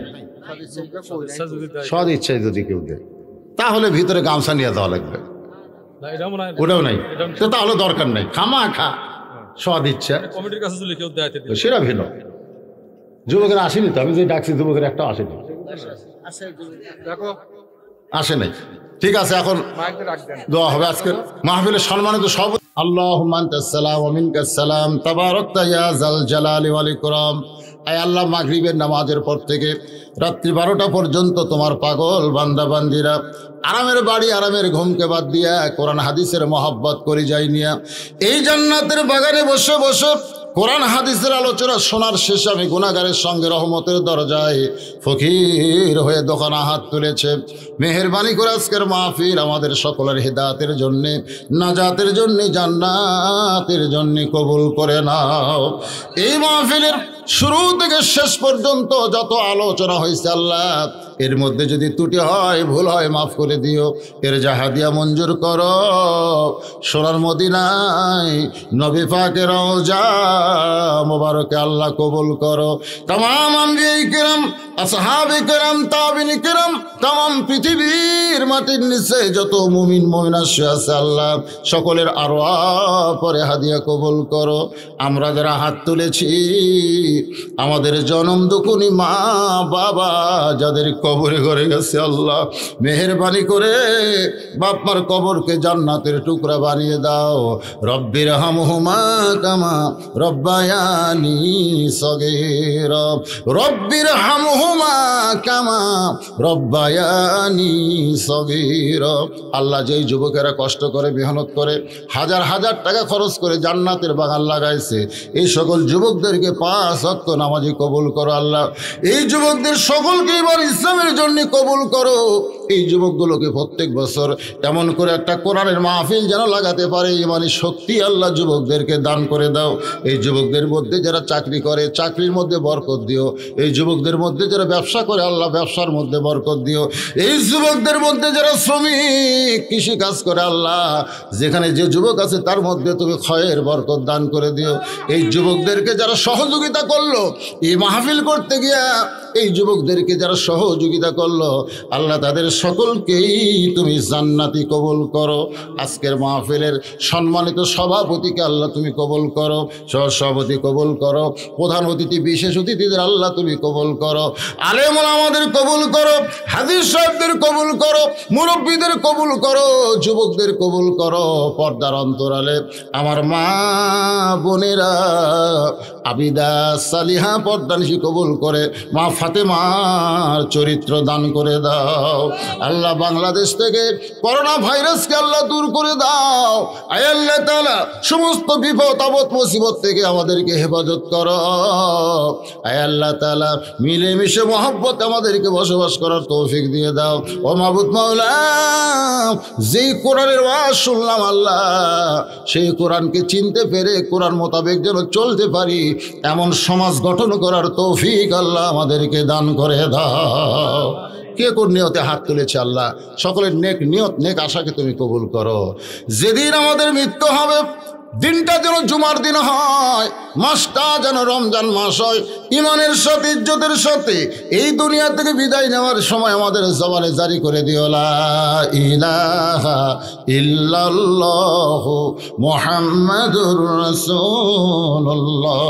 সদ ইচ্ছায় যদি কেউ দেয় তাহলে ভিতরে গামছা নিয়ে দেওয়া লাগবে। ওটাও নাই, তাহলে দরকার নাই। খামা খা সদ ইচ্ছা কমিটির কাছে কেউ দেয় সেটা ভিন্ন। যুবকেরা আসেনি তো, আমি যে ডাকছি যুবকের একটা আসেনি, আসে নাই। ঠিক আছে, এখন দোয়া হবে আজকের মাহফিলের সম্মানিত সব। আল্লাহুম্মা আনতাস সালাম ওয়া মিনকাস সালাম তাবারাকতা ইয়া যাল জালালি ওয়াল ইকরাম। আয় আল্লাহ, মাগরিবের নামাজের পর থেকে রাত্রি 12টা পর্যন্ত তোমার পাগল বান্দা বান্দিরা আরামের বাড়ি আরামের ঘুমকে বাদ দিয়া কোরআন হাদিসের মহব্বত করে যাই নিয়া এই জান্নাতের বাগানে বসে বসে কোরআন হাদিসের আলোচনা শোনার শেষে আমি গুনাহগারের সঙ্গে রহমতের দরজায় ফকির হয়ে দোকানে হাত তুলেছে। মেহেরবানি করে আজকের মাহফিল আমাদের সকলের হিদায়াতের জন্যে, নাজাতের জন্যে, জান্নাতের জন্যে কবুল করে নাও। এই মাহফিলের শুরু থেকে শেষ পর্যন্ত যত আলোচনা হয়েছে আল্লাহ, এর মধ্যে যদি ত্রুটি হয়, ভুল হয়, মাফ করে দিও। এর জাহাদিয়া মঞ্জুর করো। সোনার মদিনায় নবী পাকের রওজা মুবারকে আল্লাহ কবুল করো। তামাম আম্বিয়ায়ে কিরাম, আসহাবে কিরাম, তাবিঈন কিরাম, তামাম পৃথিবীর মাটির নিচে যত মুমিন মুমিনা শুয়ে আছে আল্লাহ, সকলের আরওয়াহ পরে হাদিয়া কবুল করো। আমরা যারা হাত তুলেছি, আমাদের জনম দুকুনি মা বাবা যাদের কবরে ঘরে গেছে আল্লাহ, মেহেরবানি করে বাপ মার কবরকে জান্নাতের টুকরা বানিয়ে দাও। রব্বির হামহুমা কামা রব্বায়ানি সগীরা, রব্বির হামহুমা কামা রব্বায়ানি সগীরা। আল্লাহ, যেই যুবকেরা কষ্ট করে মেহনত করে হাজার হাজার টাকা খরচ করে জান্নাতের বাগান লাগাইছে, এই সকল যুবকদেরকে 5 ওয়াক্ত নামাজি কবুল করো আল্লাহ। এই যুবকদের সকলকে এবার ইসলামের জন্য কবুল করো। এই যুবকগুলোকে প্রত্যেক বছর এমন করে একটা কোরআনের মাহফিল যেন লাগাতে পারে, ইমানি শক্তি আল্লাহ যুবকদেরকে দান করে দাও। এই যুবকদের মধ্যে যারা চাকরি করে, চাকরির মধ্যে বরকত দিও। এই যুবকদের মধ্যে যারা ব্যবসা করে আল্লাহ, ব্যবসার মধ্যে বরকত দিও। এই যুবকদের মধ্যে যারা শ্রমিক, কৃষি কাজ করে আল্লাহ, যেখানে যে যুবক আছে তার মধ্যে তুমি খয়ের বরকত দান করে দিও। এই যুবকদেরকে যারা সহযোগিতা করলো এই মাহফিল করতে গিয়া, এই যুবকদেরকে যারা সহযোগিতা করলো আল্লাহ, তাদের সকলকেই তুমি জান্নাতি কবুল করো। আজকের মাহফিলের সম্মানিত সভাপতিকে আল্লাহ তুমি কবুল করো, সহসভাপতি কবুল করো, প্রধান অতিথি বিশেষ অতিথিদের আল্লাহ তুমি কবুল করো, আলেম ওলামাদের কবুল করো, হাদিস সাহেবদের কবুল করো, মুরব্বীদের কবুল করো, যুবকদের কবুল করো। পর্দার অন্তরালে আমার মা বোনেরা আবিদা সালিহা পর্দানিশি কবুল করে, মা ফাতেমার চরিত্র দান করে দাও। আল্লাহ বাংলাদেশ থেকে করোনা ভাইরাসকে আল্লাহ দূর করে দাও। আয় আল্লাহ তাআলা সমস্ত বিপদ আপদ মুসিবত থেকে আমাদেরকে হেফাজত করো। আয় আল্লাহ তাআলা মিলেমিশে মহব্বত আমাদেরকে বসবাস করার তৌফিক দিয়ে দাও। ও মাবুদ মাওলা, যেই কোরআনের ওয়াজ শুনলাম আল্লাহ, সেই কোরআনকে চিনতে পেরে কোরআন মোতাবেক যেন চলতে পারি, এমন সমাজ গঠন করার তৌফিক আল্লাহ আমাদেরকে দান করে দাও। কে কোন নিয়তে হাত তুলেছে আল্লাহ, সকলের নেক নিয়ত নেক আশাকে তুমি কবুল করো। যেদিন আমাদের মৃত্যু হবে, দিনটা যেন জুমার দিন হয়, মাসটা যেন রমজান মাস হয়। ইমানের সাথে ইজ্জতের সাথে এই দুনিয়া থেকে বিদায় নেওয়ার সময় আমাদের জবানে জারি করে দিও লা ইলাহা ইল্লাল্লাহু মুহাম্মাদুর রাসূলুল্লাহ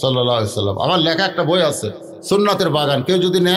সাল্লাল্লাহু আলাইহি ওয়াসাল্লাম। আমার লেখা একটা বই আছে সুন্নাতের বাগান, কেউ যদি নেন